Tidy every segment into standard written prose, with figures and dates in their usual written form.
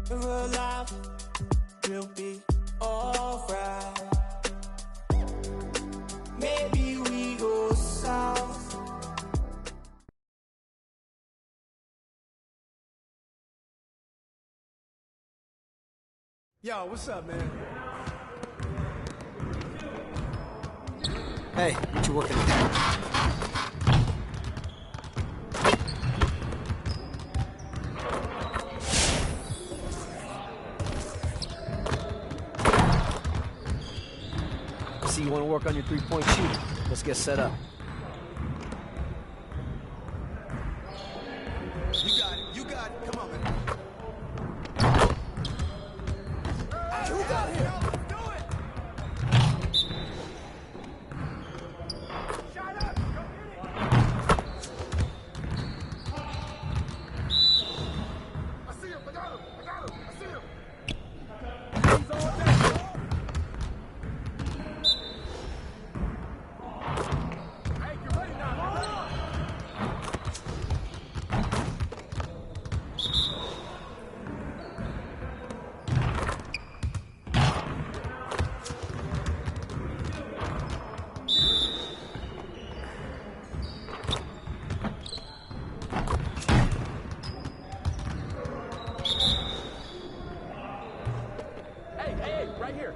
Real life will be alright. Maybe we go south. Yo, what's up, man? Hey, what you working on? See, you want to work on your three-point shooting. Let's get set up. You got it. You got it. Come on, man. Hey, who got here? Let's do it. Shut up. Go get it. I see him. I got him. I see him. He's all day. Hey, get ready now. Hold on. Hey, right here.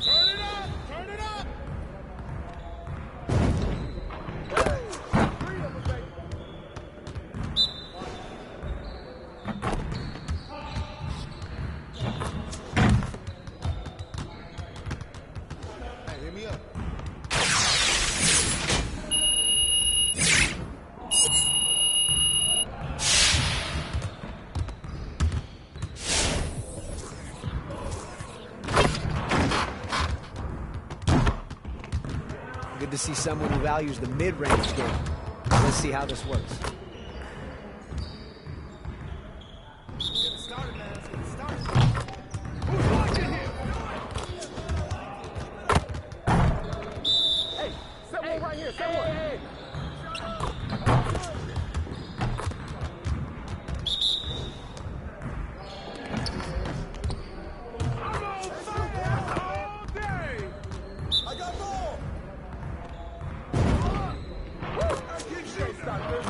Turn it up! Turn it up! Three of them, baby. Hey, hit me up. Good to see someone who values the mid-range game. Let's see how this works. Get it started, man. Let's get it started. Who's watching here? Hey, set one right here. Set one. Hey. I'm on fire all day. I got ball. I keep shooting. Stop this.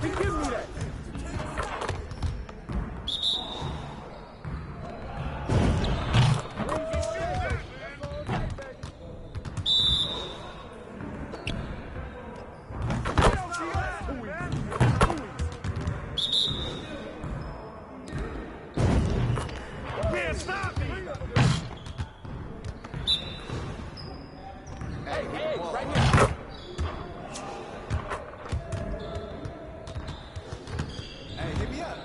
He gives me that. Can't stop me. Hey, right here. Hey, hit me up.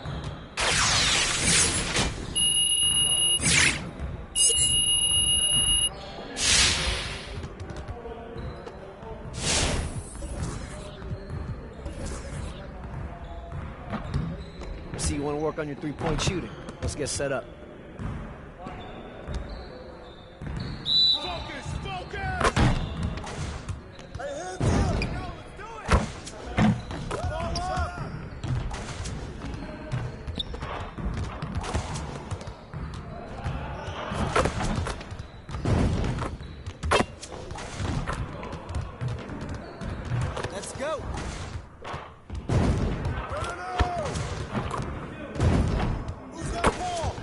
See, you want to work on your three-point shooting. Let's get set up. Focus, focus. Hey, hands up. Yo, let's do it. Ball up. Let's go. No. Who's got the ball?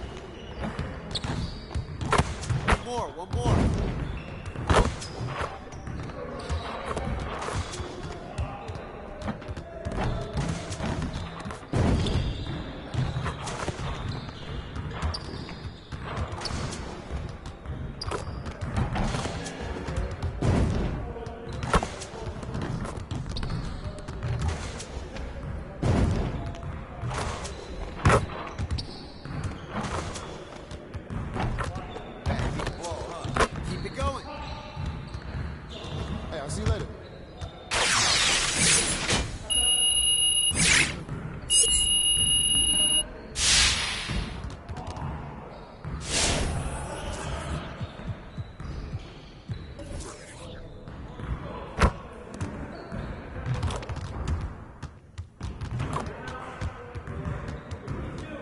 I'll see you later.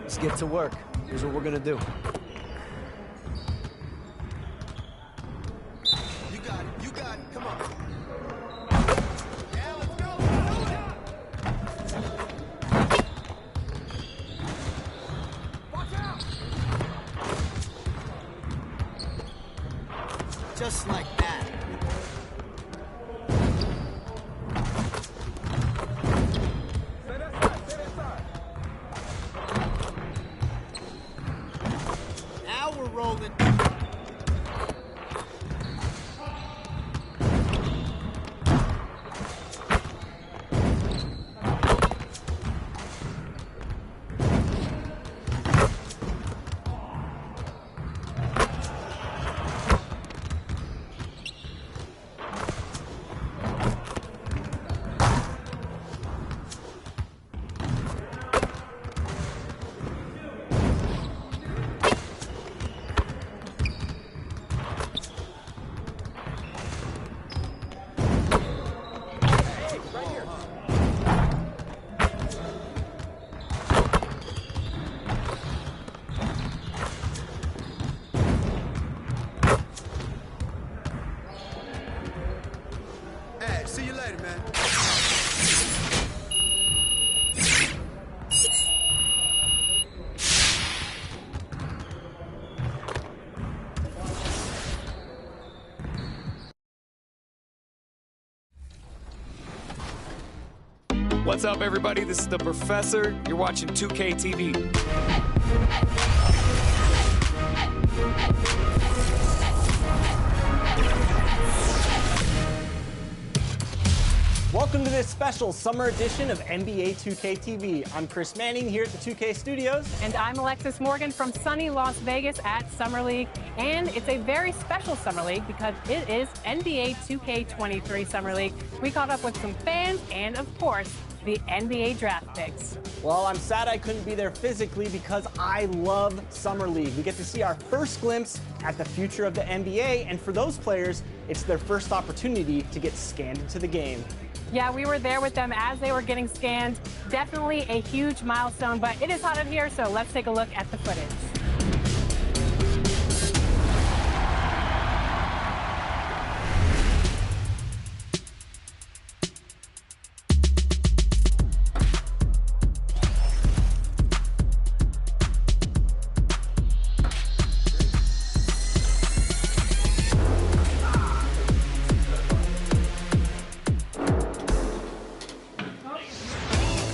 Let's get to work. Here's what we're gonna do. You got it. You got it. Come on. Yeah, let's go. Watch out. Just like that. Stay that side. Stay that side. Now we're rolling. Hey, see you later, man. What's up, everybody? This is the Professor. You're watching 2K TV. Welcome to this special summer edition of NBA 2K TV. I'm Chris Manning here at the 2K Studios. And I'm Alexis Morgan from sunny Las Vegas at Summer League. And it's a very special Summer League because it is NBA 2K23 Summer League. We caught up with some fans and, of course, the NBA draft picks. Well, I'm sad I couldn't be there physically because I love Summer League. We get to see our first glimpse at the future of the NBA, and for those players, it's their first opportunity to get scanned into the game. Yeah, we were there with them as they were getting scanned. Definitely a huge milestone, but it is hot in here, so let's take a look at the footage.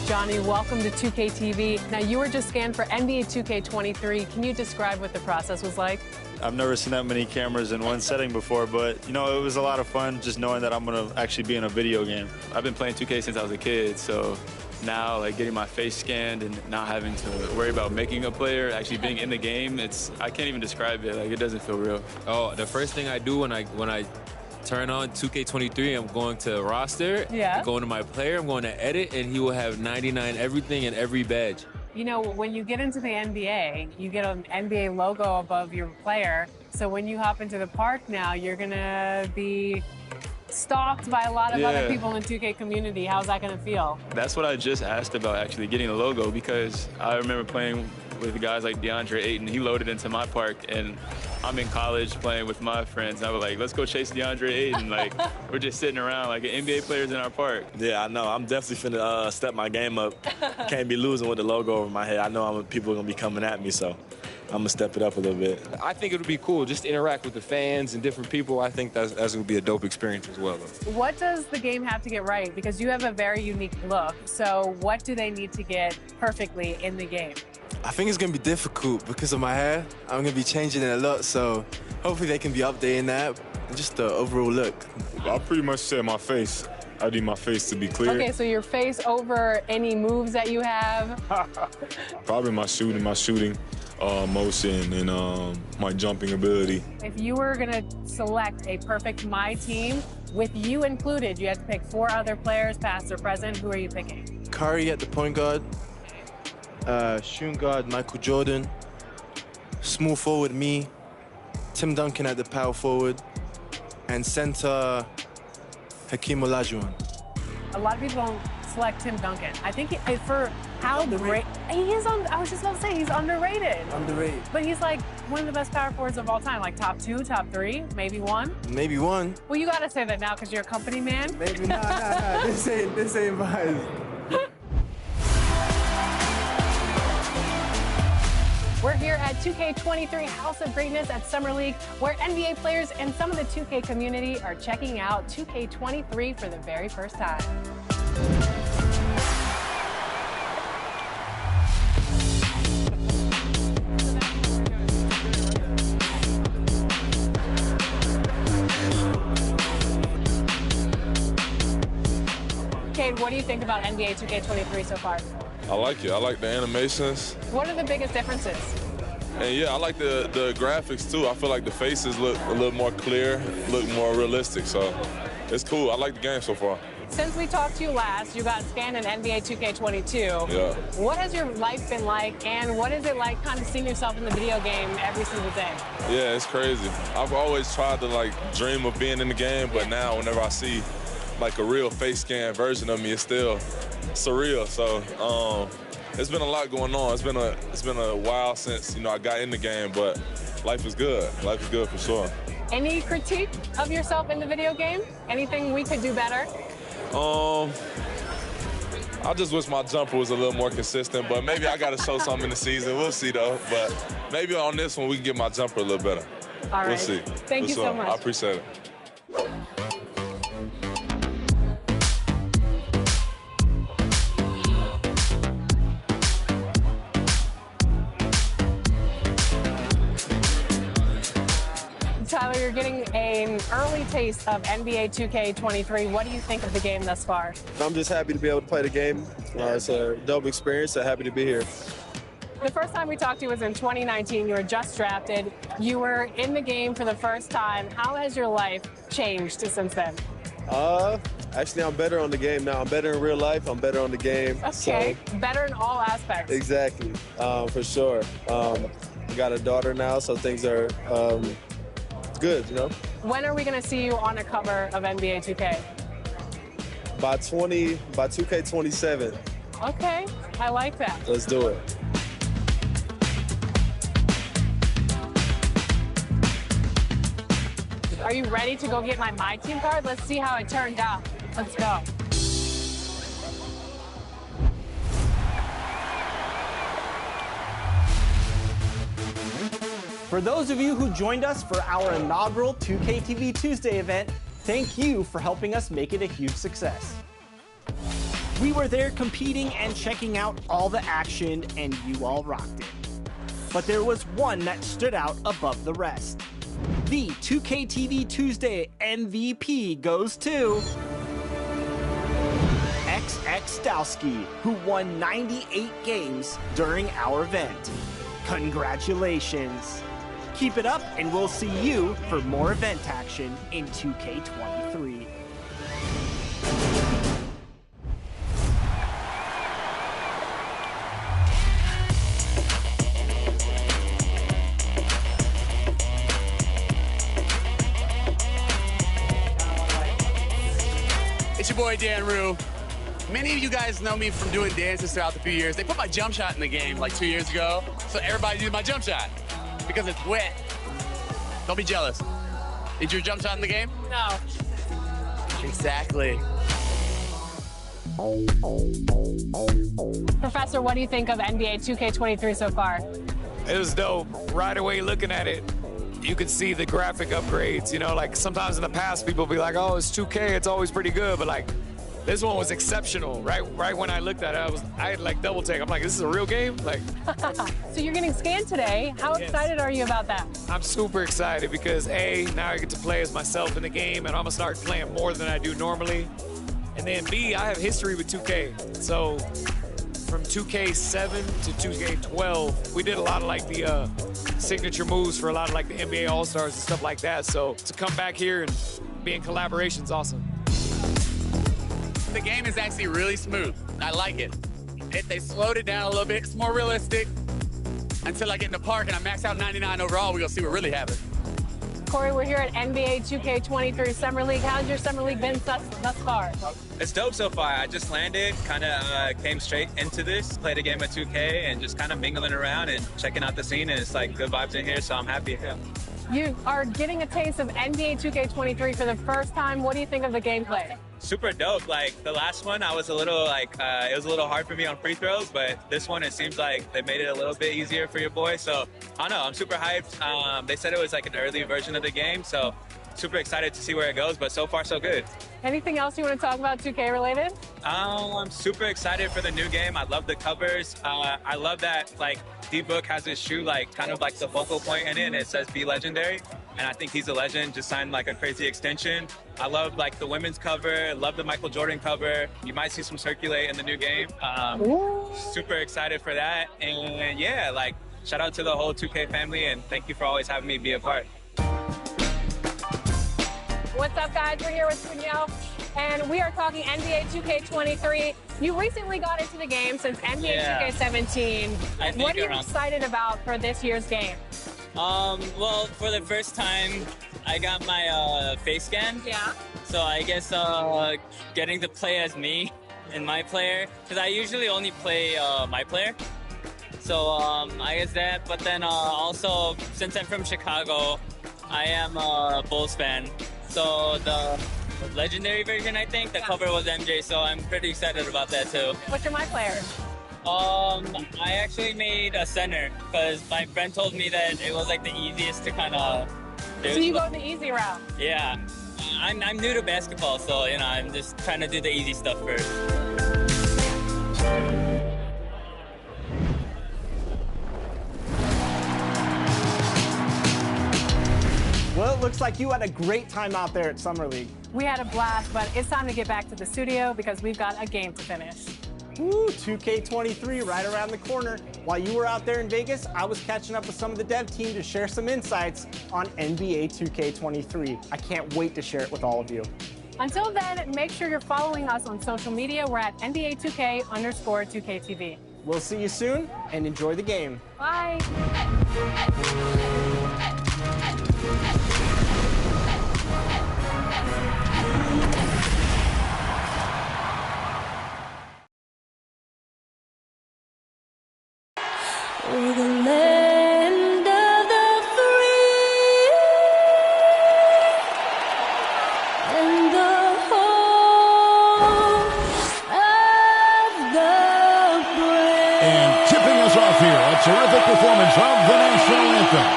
Johnny, welcome to 2K TV. Now, you were just scanned for NBA 2K23. Can you describe what the process was like? I've never seen that many cameras in one setting before, but, you know, it was a lot of fun just knowing that I'm going to actually be in a video game. I've been playing 2K since I was a kid, so now, like, getting my face scanned and not having to worry about making a player, actually being in the game, I can't even describe it. Like, it doesn't feel real. Oh, the first thing I do when I turn on 2K23, I'm going to roster, going to my player, I'm going to edit, and he will have 99 everything and every badge. You know, when you get into the NBA, you get an NBA logo above your player. So when you hop into the park now, you're going to be stalked by a lot of other people in the 2K community. How's that going to feel? That's what I just asked about, actually, getting a logo, because I remember playing with guys like DeAndre Ayton. He loaded into my park, and I'm in college playing with my friends. I was like, let's go chase DeAndre Ayton. Like, we're just sitting around like NBA players in our park. Yeah, I know. I'm definitely finna step my game up. Can't be losing with the logo over my head. I know people are going to be coming at me, so I'm going to step it up a little bit. I think it would be cool just to interact with the fans and different people. I think that's going to be a dope experience as well. What does the game have to get right? Because you have a very unique look. So what do they need to get perfectly in the game? I think it's going to be difficult because of my hair. I'm going to be changing it a lot, so hopefully they can be updating that and just the overall look. I pretty much said my face. I need my face to be clear. Okay, so your face over any moves that you have? Probably my shooting. motion and my jumping ability. If you were going to select a perfect My Team, with you included, you had to pick 4 other players, past or present. Who are you picking? Curry at the point guard, shooting guard Michael Jordan, small forward me, Tim Duncan at the power forward, and center Hakeem Olajuwon. A lot of people don't select Tim Duncan. I think for how great he is on. I was just about to say he's underrated. Underrated. But he's like one of the best power forwards of all time, like top 2, top 3, maybe 1. Maybe 1. Well, you gotta say that now because you're a company man. Maybe nah. This ain't mine. We're here at 2K23 House of Greatness at Summer League, where NBA players and some of the 2K community are checking out 2K23 for the very first time. Cade, what do you think about NBA 2K23 so far? I like it. I like the animations. What are the biggest differences? And yeah, I like the graphics too. I feel like the faces look a little more clear, look more realistic. So it's cool. I like the game so far. Since we talked to you last, you got scanned in NBA 2K22. Yeah. What has your life been like, and what is it like kind of seeing yourself in the video game every single day? Yeah, it's crazy. I've always tried to like dream of being in the game, but now whenever I see like a real face scan version of me, it's still surreal. So it's been a lot going on. It's been a while since I got in the game, but life is good. Life is good for sure. Any critique of yourself in the video game? Anything we could do better? I just wish my jumper was a little more consistent, but maybe I got to show something in the season. We'll see though. But maybe on this one we can get my jumper a little better. All right. We'll see. Thank you so much. I appreciate it. Tyler, you're getting an early taste of NBA 2K23. What do you think of the game thus far? I'm just happy to be able to play the game. It's a dope experience, so happy to be here. The first time we talked to you was in 2019. You were just drafted. You were in the game for the first time. How has your life changed since then? Actually, I'm better on the game now. I'm better in real life. I'm better on the game. Okay, so, better in all aspects. Exactly, for sure. I got a daughter now, so things are good, When are we going to see you on a cover of NBA 2K? By 2K27. Okay, I like that. Let's do it. Are you ready to go get my Team card? Let's see how it turned out. Let's go. For those of you who joined us for our inaugural 2K TV Tuesday event, thank you for helping us make it a huge success. We were there competing and checking out all the action, and you all rocked it. But there was one that stood out above the rest. The 2K TV Tuesday MVP goes to XX Dowski, who won 98 games during our event. Congratulations. Keep it up, and we'll see you for more event action in 2K23. It's your boy Dan Rue. Many of you guys know me from doing dances throughout the few years. They put my jump shot in the game like 2 years ago, so everybody used my jump shot because it's wet. Don't be jealous. Is your jump shot in the game? No. Exactly. Professor, what do you think of NBA 2K23 so far? It was dope. Right away looking at it, you could see the graphic upgrades. Like sometimes in the past people be like, oh, it's 2K, it's always pretty good, but like this one was exceptional. Right when I looked at it, I had like double take. I'm like, this is a real game? Like. So you're getting scanned today. How excited are you about that? I'm super excited because A, now I get to play as myself in the game, and I'm gonna start playing more than I do normally. And then B, I have history with 2K. So from 2K7 to 2K12, we did a lot of like the signature moves for a lot of like the NBA All-Stars and stuff like that. So to come back here and be in collaboration is awesome. The game is actually really smooth. I like it. They slowed it down a little bit. It's more realistic. Until I get in the park and I max out 99 overall, we're gonna see what really happens. Corey, we're here at NBA 2K23 Summer League. How's your Summer League been thus far? It's dope so far. I just landed, kind of came straight into this, played a game of 2K, and just kind of mingling around and checking out the scene, and it's like good vibes in here, so I'm happy. Yeah. You are getting a taste of NBA 2K23 for the first time. What do you think of the gameplay? Super dope. Like the last one, I was a little like, it was a little hard for me on free throws, but this one, it seems like they made it a little bit easier for your boy. So I don't know, I'm super hyped. They said it was like an early version of the game, so super excited to see where it goes, but so far so good. Anything else you want to talk about 2K related? I'm super excited for the new game. I love the covers. I love that like D-Book has his shoe like kind of like the focal point in it, and it says "Be Legendary," and I think he's a legend. Just signed like a crazy extension. I love like the women's cover. Love the Michael Jordan cover. You might see some circulate in the new game. Super excited for that, and yeah, like shout out to the whole 2K family, and thank you for always having me be a part. What's up, guys? We're here with Cunio, and we are talking NBA 2K23. You recently got into the game since NBA 2K17. What are you excited about for this year's game? Well, for the first time, I got my face scan. Yeah. So I guess getting to play as me and my player, because I usually only play my player. So I guess that, but then also, since I'm from Chicago, I am a Bulls fan. So the legendary version, I think, the cover was MJ, so I'm pretty excited about that too. What's your my player? I actually made a center because my friend told me that it was like the easiest to kind of do. So you go the easy route? Yeah. I'm new to basketball, so you know, I'm just trying to do the easy stuff first. Well, it looks like you had a great time out there at Summer League. We had a blast, but it's time to get back to the studio because we've got a game to finish. Woo, 2K23 right around the corner. While you were out there in Vegas, I was catching up with some of the dev team to share some insights on NBA 2K23. I can't wait to share it with all of you. Until then, make sure you're following us on social media. We're at NBA2K_2KTV. We'll see you soon, and enjoy the game. Bye. We're the land of the free and the home of the brave. And tipping us off here, a terrific performance of the national anthem.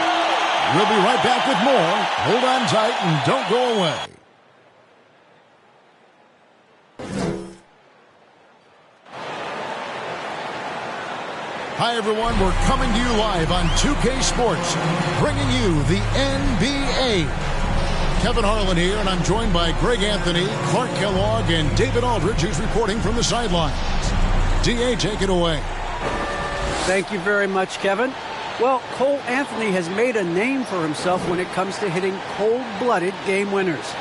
We'll be right back with more. Hold on tight and don't go away. Hi, everyone. We're coming to you live on 2K Sports, bringing you the NBA. Kevin Harlan here, and I'm joined by Greg Anthony, Clark Kellogg, and David Aldridge, who's reporting from the sidelines. D.A., take it away. Thank you very much, Kevin. Well, Cole Anthony has made a name for himself when it comes to hitting cold-blooded game winners.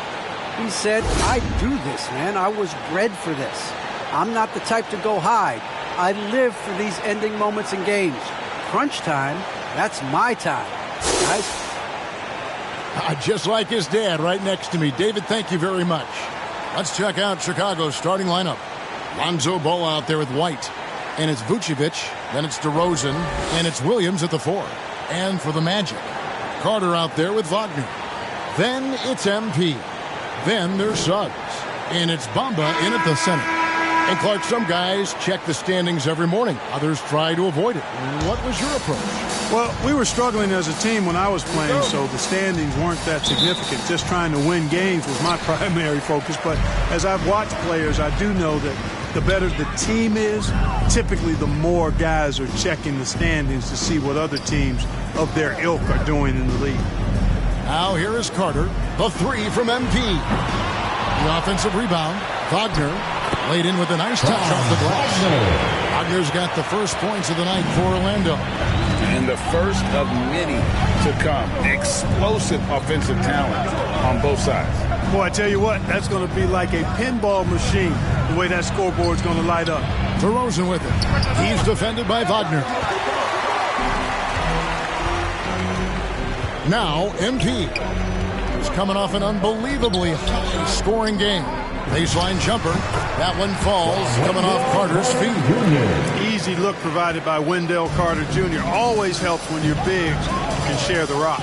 He said, I do this, man. I was bred for this. I'm not the type to go hide. I live for these ending moments in games. Crunch time, that's my time. Guys? Just like his dad right next to me. David, thank you very much. Let's check out Chicago's starting lineup. Lonzo Ball out there with White. And it's Vucevic. Then it's DeRozan. And it's Williams at the 4. And for the Magic, Carter out there with Wagner. Then it's MP. Then there's Suggs. And it's Bamba in at the center. And Clark, some guys check the standings every morning. Others try to avoid it. What was your approach? Well, we were struggling as a team when I was playing, so the standings weren't that significant. Just trying to win games was my primary focus. But as I've watched players, I do know that the better the team is, typically the more guys are checking the standings to see what other teams of their ilk are doing in the league. Now here is Carter. The 3 from MP. The offensive rebound. Wagner. Laid in with a nice touch off the glass. Wagner's got the first points of the night for Orlando. And the first of many to come. Explosive offensive talent on both sides. Boy, I tell you what, that's going to be like a pinball machine, the way that scoreboard's going to light up. DeRozan with it. He's defended by Wagner. Now, MP is coming off an unbelievably high-scoring game. Baseline jumper. That one falls, coming off Carter's feet. Easy look provided by Wendell Carter Jr. Always helps when you're big, you can share the rock.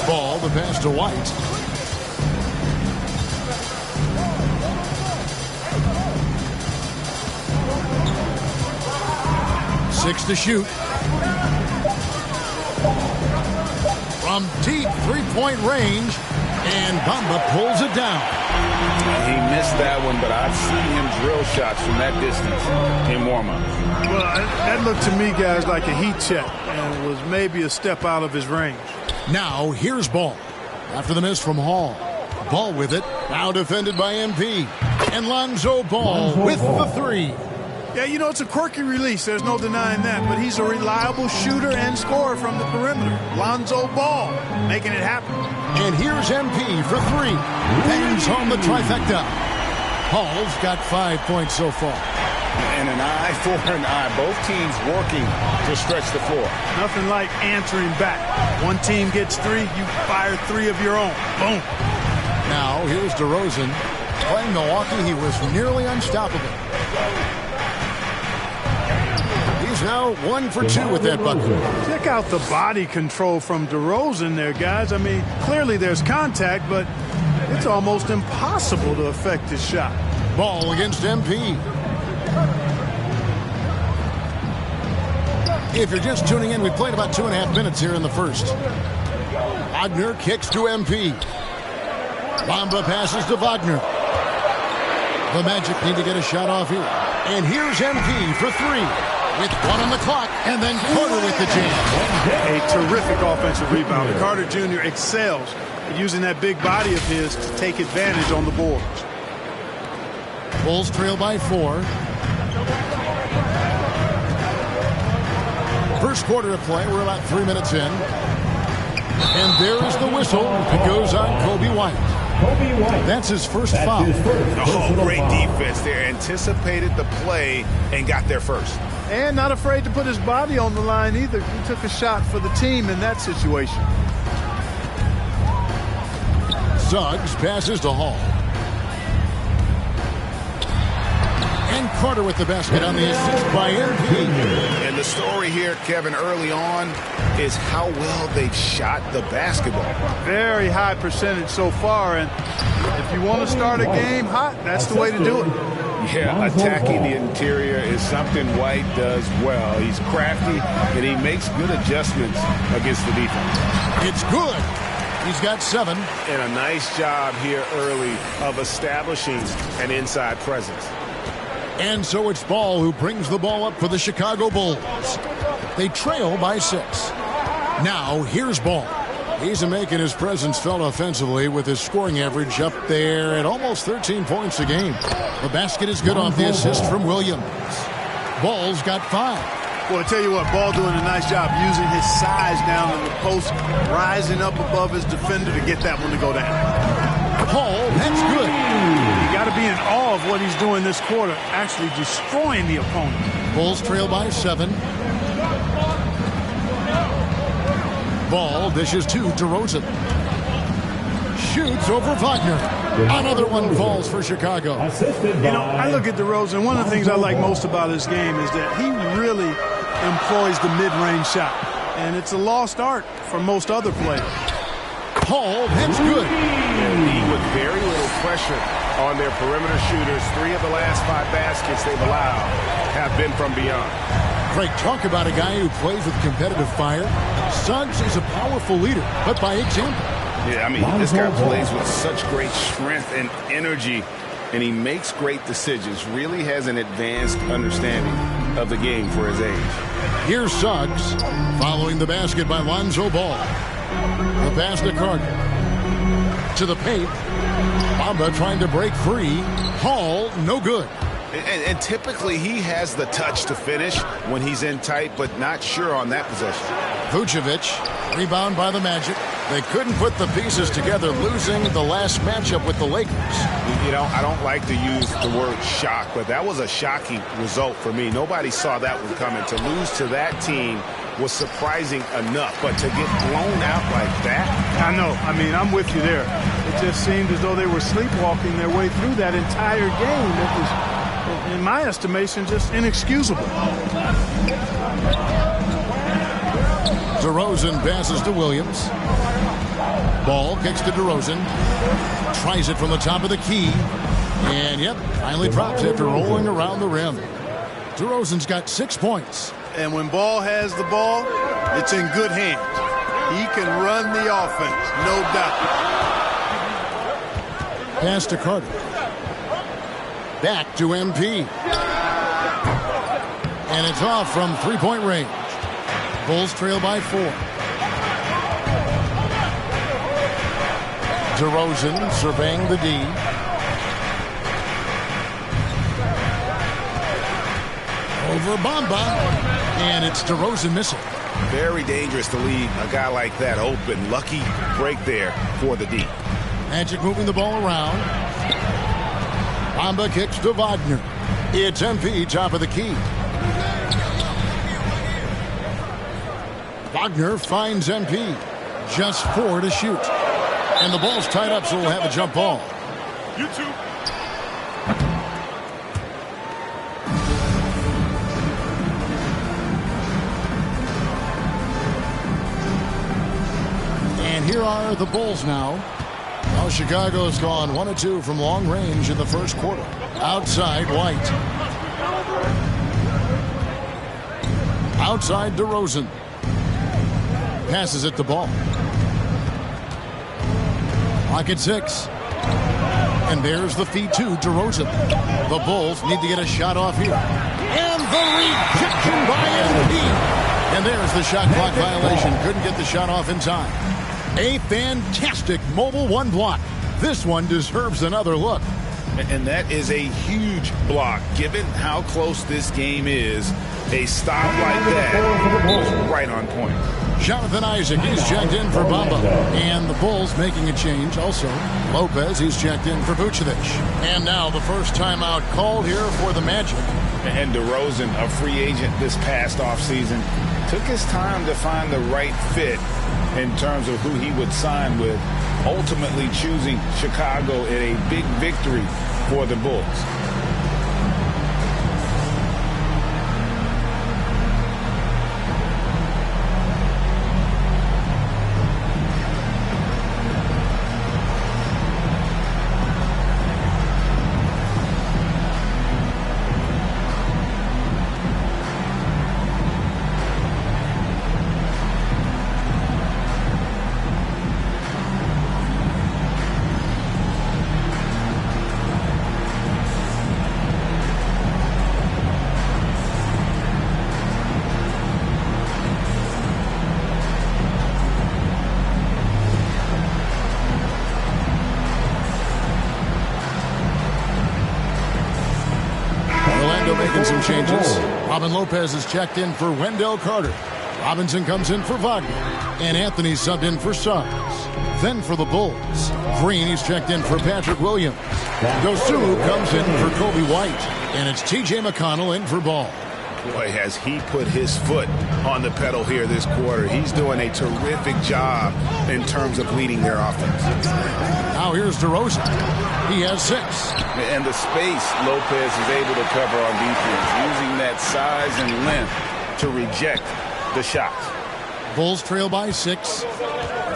Ball, the pass to White. Six to shoot. From deep three-point range, and Bamba pulls it down. He missed that one, but I've seen him drill shots from that distance in warm-ups. Well, that looked to me, guys, like a heat check, and was maybe a step out of his range. Now, here's Ball. After the miss from Hall. Ball with it. Now defended by MP. And Lonzo Ball with the three. Yeah, you know, it's a quirky release. There's no denying that. But he's a reliable shooter and scorer from the perimeter. Lonzo Ball making it happen. And here's MP for three. Bangs home the trifecta. Hall's got 5 points so far. And an eye for an eye. Both teams working to stretch the floor. Nothing like answering back. One team gets three, you fire three of your own. Boom. Now, here's DeRozan. Playing Milwaukee, he was nearly unstoppable. He's now 1 for 2 with that bucket. Check out the body control from DeRozan there, guys. I mean, clearly there's contact, but it's almost impossible to affect his shot. Ball against MP. If you're just tuning in, we played about 2.5 minutes here in the first. Wagner kicks to MP. Bamba passes to Wagner. The Magic need to get a shot off here. And here's MP for three. With 1 on the clock, and then Carter with the jam. A terrific offensive rebounder. Carter Jr. excels at using that big body of his to take advantage on the boards. Bulls trail by 4. First quarter of play, we're about 3 minutes in. And there is the whistle. It goes on Kobe White. That's his first foul. Oh, great defense there. Anticipated the play and got there first. And not afraid to put his body on the line either. He took a shot for the team in that situation. Suggs passes to Hall. And Carter with the basket on the assist by MP. And the story here, Kevin, early on is how well they've shot the basketball. Very high percentage so far. And if you want to start a game hot, that's the way to do it. Yeah, attacking the interior is something White does well. He's crafty, and he makes good adjustments against the defense. It's good. He's got 7. And a nice job here early of establishing an inside presence. And so it's Ball who brings the ball up for the Chicago Bulls. They trail by 6. Now, here's Ball. He's making his presence felt offensively with his scoring average up there at almost 13 points a game. The basket is good off the assist from Williams. Ball's got 5. Well, I tell you what, Ball doing a nice job using his size down in the post, rising up above his defender to get that one to go down. Hall, that's good. You got to be in awe of what he's doing this quarter, actually destroying the opponent. Bulls trail by 7. Ball dishes to DeRozan. Shoots over Wagner. Another one falls for Chicago. You know, I look at DeRozan. One of the things I like most about his game is that he really employs the mid-range shot. And it's a lost art for most other players. Hall, that's good. League with very little pressure on their perimeter shooters. 3 of the last 5 baskets they've allowed have been from beyond. Craig, talk about a guy who plays with competitive fire. Suggs is a powerful leader, but by example. Yeah, I mean, this guy plays with such great strength and energy, and he makes great decisions. Really has an advanced understanding of the game for his age. Here's Suggs following the basket by Lonzo Ball. The pass to Carter. To into the paint. Bamba trying to break free. Hall, no good. And typically he has the touch to finish when he's in tight, but not sure on that possession. Vucevic, rebound by the Magic. They couldn't put the pieces together, losing the last matchup with the Lakers. You know, I don't like to use the word shock, but that was a shocking result for me. Nobody saw that one coming. To lose to that team was surprising enough, but to get blown out like that? I know. I mean, I'm with you there. It just seemed as though they were sleepwalking their way through that entire game. It was, in my estimation, just inexcusable. DeRozan passes to Williams. Ball kicks to DeRozan. Tries it from the top of the key. And, yep, finally drops after rolling around the rim. DeRozan's got 6 points. And when Ball has the ball, it's in good hands. He can run the offense, no doubt. Pass to Carter. Back to MP. And it's off from three-point range. Bulls trail by 4. DeRozan surveying the D. Over Bamba. And it's DeRozan missing. Very dangerous to leave a guy like that open. Lucky break there for the D. Magic moving the ball around. Bamba kicks to Wagner. It's MP, top of the key. Wagner finds MP. Just 4 to shoot. And the ball's tied up, so we'll have a jump ball. You too. And here are the Bulls now. Now Chicago's gone 1 of 2 from long range in the first quarter. Outside White. Outside DeRozan. Passes it to Ball. Clock at 6. And there's the feed to DeRozan. The Bulls need to get a shot off here. And the rejection by MP. And there's the shot clock violation. Couldn't get the shot off in time. A fantastic mobile one block. This one deserves another look. And that is a huge block. Given how close this game is, a stop like that was right on point. Jonathan Isaac, he's checked in for Bamba. And the Bulls making a change also. Lopez, he's checked in for Vucevic. And now the first timeout called here for the Magic. And DeRozan, a free agent this past offseason, took his time to find the right fit in terms of who he would sign with, ultimately choosing Chicago in a big victory for the Bulls. Making some changes. Robin Lopez is checked in for Wendell Carter. Robinson comes in for Wagner. And Anthony subbed in for Suggs. Then for the Bulls, Green is checked in for Patrick Williams. Dosunmu comes in for Kobe White. And it's T.J. McConnell in for Ball. Boy, has he put his foot on the pedal here this quarter. He's doing a terrific job in terms of leading their offense. Now here's DeRozan. He has 6. And the space Lopez is able to cover on defense, using that size and length to reject the shots. Bulls trail by 6.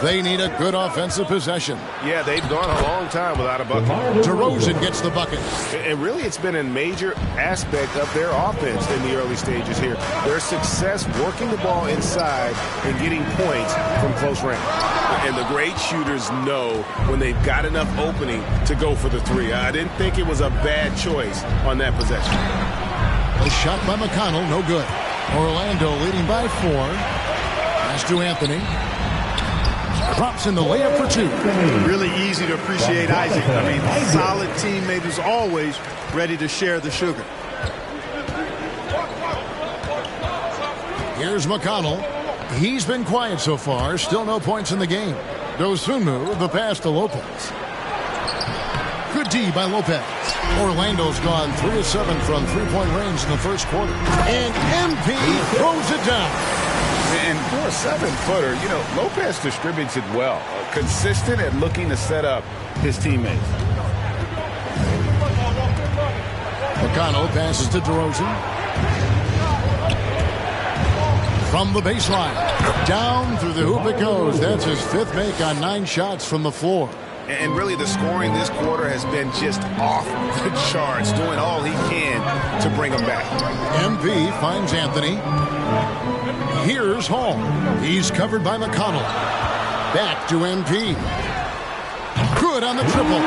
They need a good offensive possession. Yeah, they've gone a long time without a bucket. DeRozan gets the bucket. And really, it's been a major aspect of their offense in the early stages here. Their success working the ball inside and getting points from close range. And the great shooters know when they've got enough opening to go for the 3. I didn't think it was a bad choice on that possession. A shot by McConnell, no good. Orlando leading by 4. Pass to Anthony. drops in the layup for two. Really easy to appreciate Isaac. I mean, solid teammate who's always ready to share the sugar. Here's McConnell. He's been quiet so far. Still no points in the game. Dosunmu, the pass to Lopez. Good D by Lopez. Orlando's gone 3 of 7 from three-point range in the first quarter. And MP throws it down. And for a 7-footer, you know, Lopez distributes it well. Consistent at looking to set up his teammates. McConnell passes to DeRozan. From the baseline. Down through the hoop it goes. That's his 5th make on 9 shots from the floor. And really the scoring this quarter has been just off the charts, doing all he can to bring them back. MP finds Anthony. Here's Hall. He's covered by McConnell. Back to MP. Good on the triple.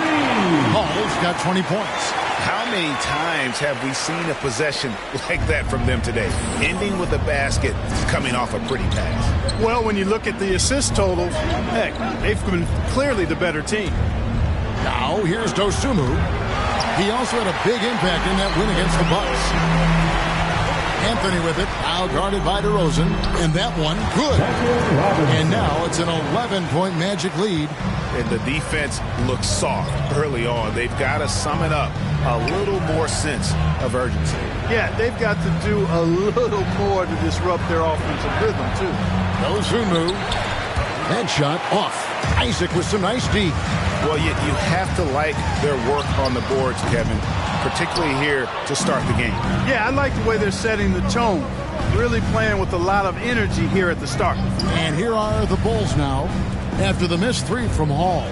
Hall's got 20 points. How many times have we seen a possession like that from them today? Ending with a basket, coming off a pretty pass. Well, when you look at the assist totals, heck, they've been clearly the better team. Now, here's Dosunmu. He also had a big impact in that win against the Bucks. Anthony with it, now guarded by DeRozan, and that one, good. And now it's an 11-point Magic lead. And the defense looks soft early on. They've got to sum it up. A little more sense of urgency. Yeah, they've got to do a little more to disrupt their offensive rhythm, too. Dosunmu. That shot off. Isaac with some nice D. Well, you have to like their work on the boards, Kevin, particularly here to start the game. Yeah, I like the way they're setting the tone. Really playing with a lot of energy here at the start. And here are the Bulls now after the missed 3 from Hall.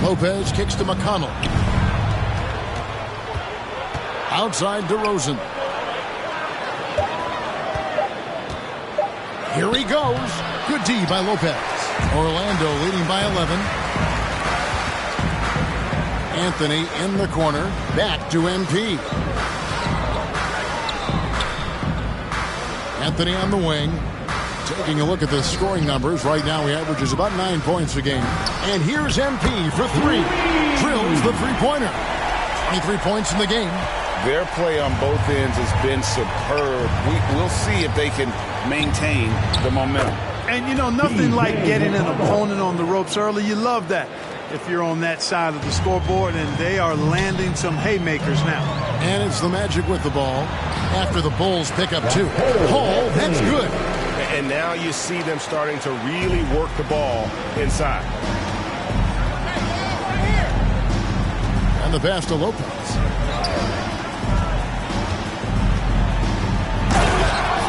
Lopez kicks to McConnell. Outside DeRozan. Here he goes. Good D by Lopez. Orlando leading by 11. Anthony in the corner. Back to MP. Anthony on the wing. Taking a look at the scoring numbers. Right now he averages about 9 points a game. And here's MP for 3. Drills the three-pointer. 23 points in the game. Their play on both ends has been superb. We'll see if they can maintain the momentum. And, you know, nothing like getting an opponent on the ropes early. You love that if you're on that side of the scoreboard, and they are landing some haymakers now. And it's the Magic with the ball after the Bulls pick up 2. Hall, that's good. And now you see them starting to really work the ball inside. And the pass to Lopez.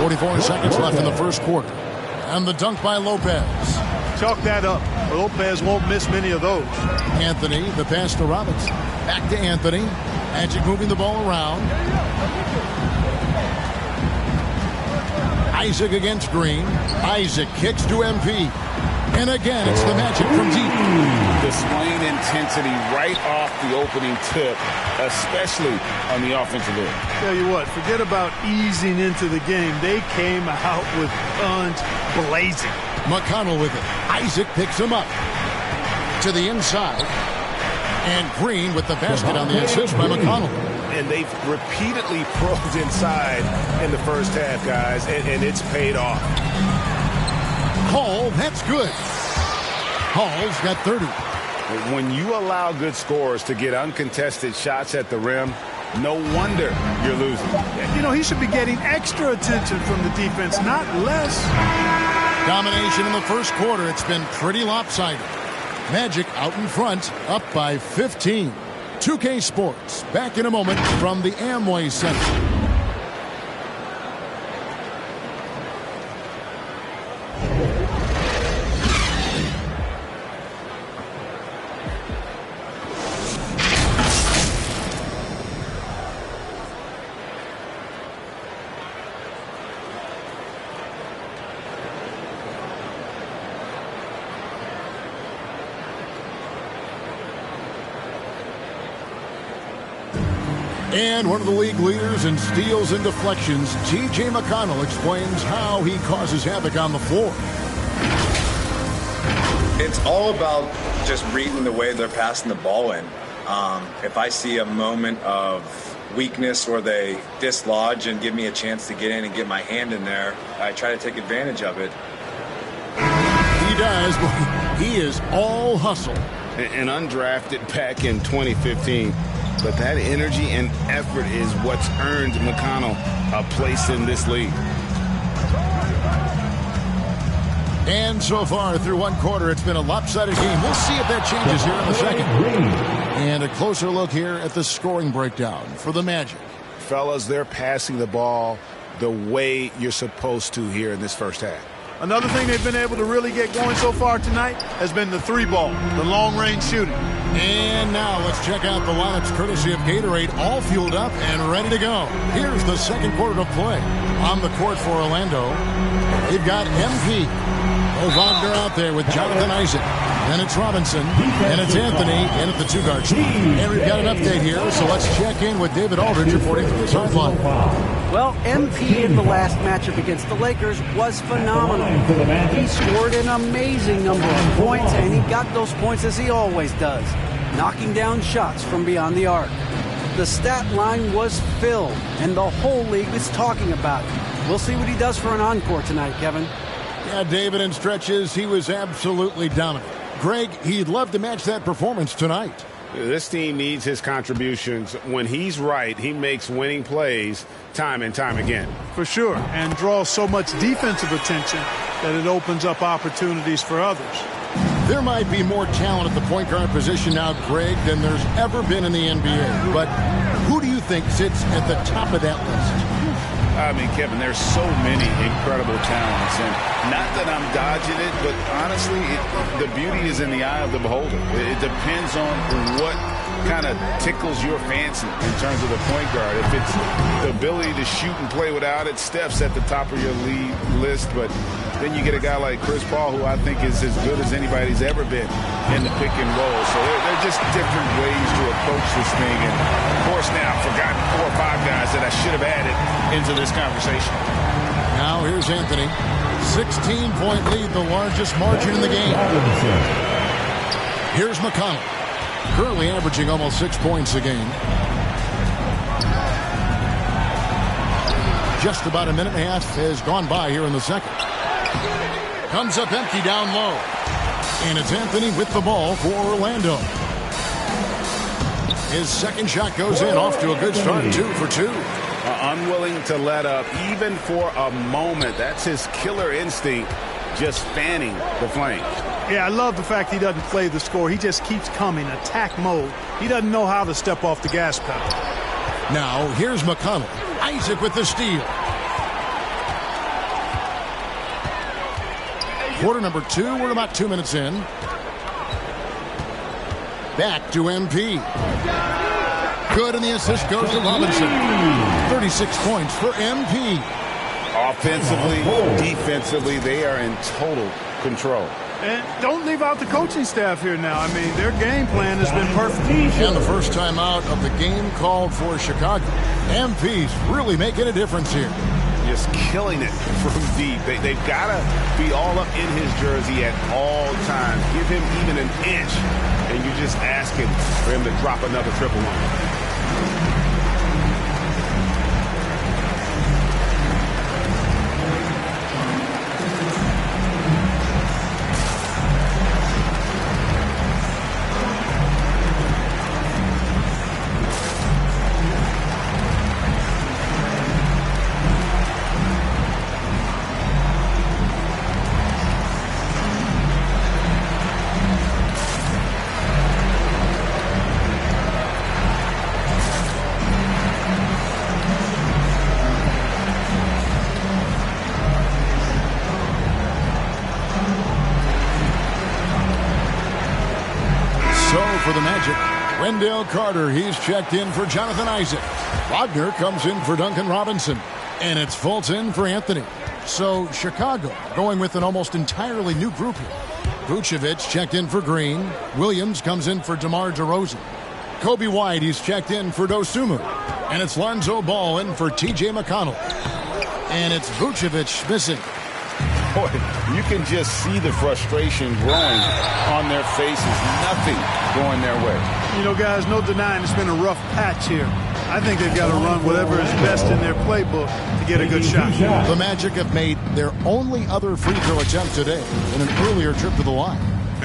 44 seconds left in the first quarter. And the dunk by Lopez. Chalk that up. Lopez won't miss many of those. Anthony, the pass to Robinson. Back to Anthony. Magic moving the ball around. Isaac against Green. Isaac kicks to MP. And again, it's the Magic from deep. Displaying intensity right off the opening tip, especially on the offensive end. Tell you what, forget about easing into the game. They came out with guns blazing. McConnell with it. Isaac picks him up. To the inside. And Green with the basket on the assist by McConnell. And they've repeatedly probed inside in the first half, guys, and it's paid off. Hall, that's good. Hall's got 30. When you allow good scorers to get uncontested shots at the rim, no wonder you're losing. You know, he should be getting extra attention from the defense, not less. Domination in the first quarter. It's been pretty lopsided. Magic out in front, up by 15. 2K Sports, back in a moment from the Amway Center. And one of the league leaders in steals and deflections, T.J. McConnell explains how he causes havoc on the floor. It's all about just reading the way they're passing the ball in. If I see a moment of weakness or they dislodge and give me a chance to get in and get my hand in there, I try to take advantage of it. He does. He is all hustle. An undrafted back in 2015. But that energy and effort is what's earned McConnell a place in this league. And so far through one quarter, it's been a lopsided game. We'll see if that changes here in the second. And a closer look here at the scoring breakdown for the Magic. Fellas, they're passing the ball the way you're supposed to here in this first half. Another thing they've been able to really get going so far tonight has been the three ball, the long-range shooting. And now let's check out the lineups courtesy of Gatorade, all fueled up and ready to go. Here's the second quarter of play. On the court for Orlando, they've got MP. Wagner out there with Jonathan Isaac. Then it's Robinson. And it's Anthony in at the two-guard spot. And we've got an update here, so let's check in with David Aldridge reporting from the sideline. Well, MP in the last matchup against the Lakers was phenomenal. He scored an amazing number of points, and he got those points as he always does, knocking down shots from beyond the arc. The stat line was filled, and the whole league is talking about it. We'll see what he does for an encore tonight, Kevin. Yeah, David, in stretches, he was absolutely dominant. Greg, he'd love to match that performance tonight. This team needs his contributions. When he's right, he makes winning plays time and time again. For sure, and draws so much defensive attention that it opens up opportunities for others. There might be more talent at the point guard position now, Greg, than there's ever been in the NBA. But who do you think sits at the top of that list? I mean, Kevin, there's so many incredible talents, and not that I'm dodging it, but honestly, the beauty is in the eye of the beholder. It depends on what kind of tickles your fancy in terms of the point guard. If it's the ability to shoot and play without it, Steph's at the top of your league list, but then you get a guy like Chris Paul, who I think is as good as anybody's ever been in the pick and roll. So they're just different ways to approach this thing. And, of course, now I've forgotten 4 or 5 guys that I should have added into this conversation. Now here's Anthony. 16-point lead, the largest margin in the game. Here's McConnell. Currently averaging almost 6 points a game. Just about a minute and a half has gone by here in the second. Comes up empty down low. And it's Anthony with the ball for Orlando. His second shot goes in, off to a good start, 2 for 2. Unwilling to let up, even for a moment. That's his killer instinct, just fanning the flames. Yeah, I love the fact he doesn't play the score. He just keeps coming, attack mode. He doesn't know how to step off the gas pedal. Now, here's McConnell. Isaac with the steal. Quarter number 2, we're about 2 minutes in. Back to MP. Good, and the assist goes to Robinson. 36 points for MP. Offensively, defensively, they are in total control. And don't leave out the coaching staff here now. I mean, their game plan has been perfect. And the first time out of the game called for Chicago. MP's really making a difference here. Just killing it from deep. They've got to be all up in his jersey at all times. Give him even an inch, and you're just asking for him to drop another triple on him. For the Magic, Wendell Carter, he's checked in for Jonathan Isaac. Wagner comes in for Duncan Robinson. And it's Fulton for Anthony. So Chicago going with an almost entirely new group here. Vucevic checked in for Green. Williams comes in for DeMar DeRozan. Kobe White, he's checked in for Dosunmu. And it's Lonzo Ball in for TJ McConnell. And it's Vucevic missing. boy, you can just see the frustration growing on their faces. Nothing going their way. You know, guys, no denying it's been a rough patch here. I think they've got to run whatever is best in their playbook to get a good shot. The Magic have made their only other free throw attempt today in an earlier trip to the line.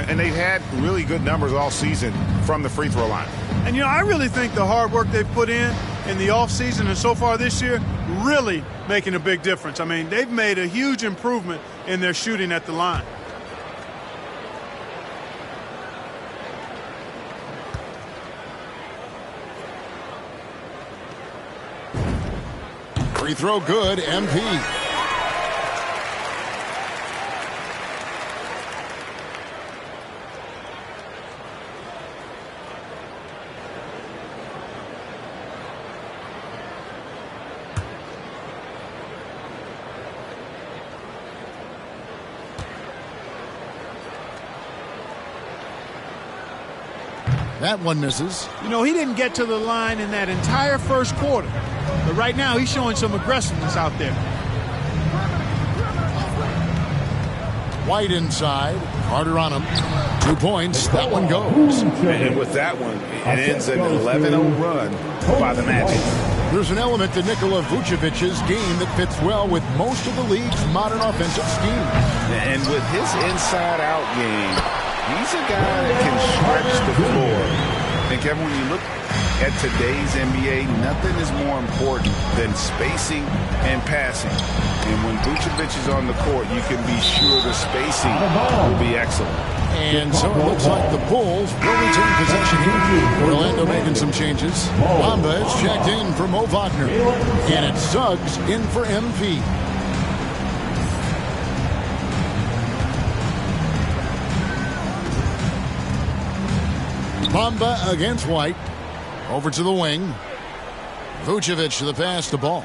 And they've had really good numbers all season from the free throw line. And, you know, I really think the hard work they've put in the offseason and so far this year really making a big difference. I mean, they've made a huge improvement in their shooting at the line. Free throw good, MP. That one misses. You know, he didn't get to the line in that entire first quarter. But right now, he's showing some aggressiveness out there. White inside. Carter on him. 2 points. That one goes. And with that one, it ends an 11-0 run by the Magic. There's an element to Nikola Vucevic's game that fits well with most of the league's modern offensive scheme. And with his inside-out game, he's a guy that can stretch the floor. And Kevin, when you look at today's NBA, nothing is more important than spacing and passing. And when Vucevic is on the court, you can be sure the spacing will be excellent. And so it looks like the Bulls will retain possession here. Orlando making some changes. Bamba is checked in for Mo Wagner. And it's Suggs in for MP. Bamba against White. Over to the wing. Vucevic to the pass to Ball.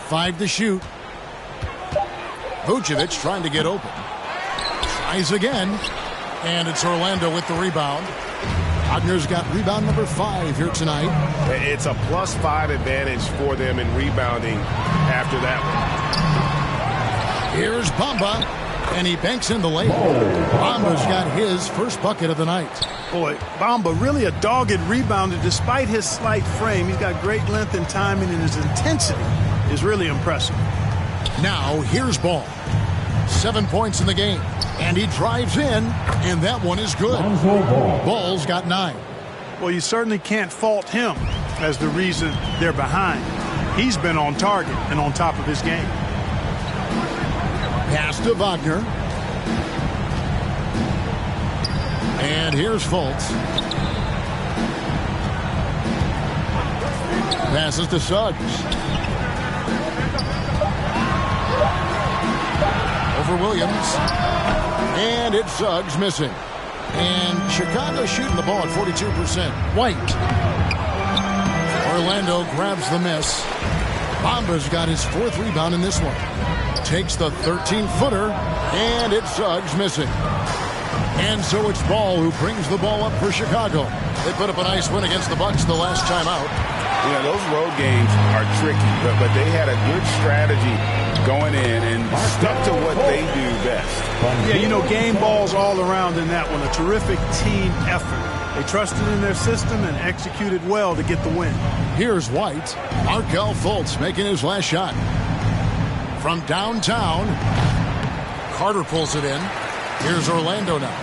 5 to shoot. Vucevic trying to get open. Tries again. And it's Orlando with the rebound. Wagner's got rebound number 5 here tonight. It's a +5 advantage for them in rebounding after that one. Here's Bamba. And he banks in the layup. Bamba's got his first bucket of the night. Boy, Bamba really a dogged rebounder despite his slight frame. He's got great length and timing, and his intensity is really impressive. Now, here's Ball. 7 points in the game. And he drives in, and that one is good. Ball's got 9. Well, you certainly can't fault him as the reason they're behind. He's been on target and on top of his game. Pass to Wagner. And here's Fultz. Passes to Suggs. Over Williams. And it's Suggs missing. And Chicago shooting the ball at 42%. White. Orlando grabs the miss. Bamba's got his 4th rebound in this one. Takes the 13-footer, and it's Suggs missing. And so it's Ball who brings the ball up for Chicago. They put up a nice win against the Bucks the last time out. Yeah, those road games are tricky, but they had a good strategy going in and stuck to what they do best. Yeah, you know, game balls all around in that one. A terrific team effort. They trusted in their system and executed well to get the win. Here's White. Markelle Fultz making his last shot. From downtown, Carter pulls it in. Here's Orlando now.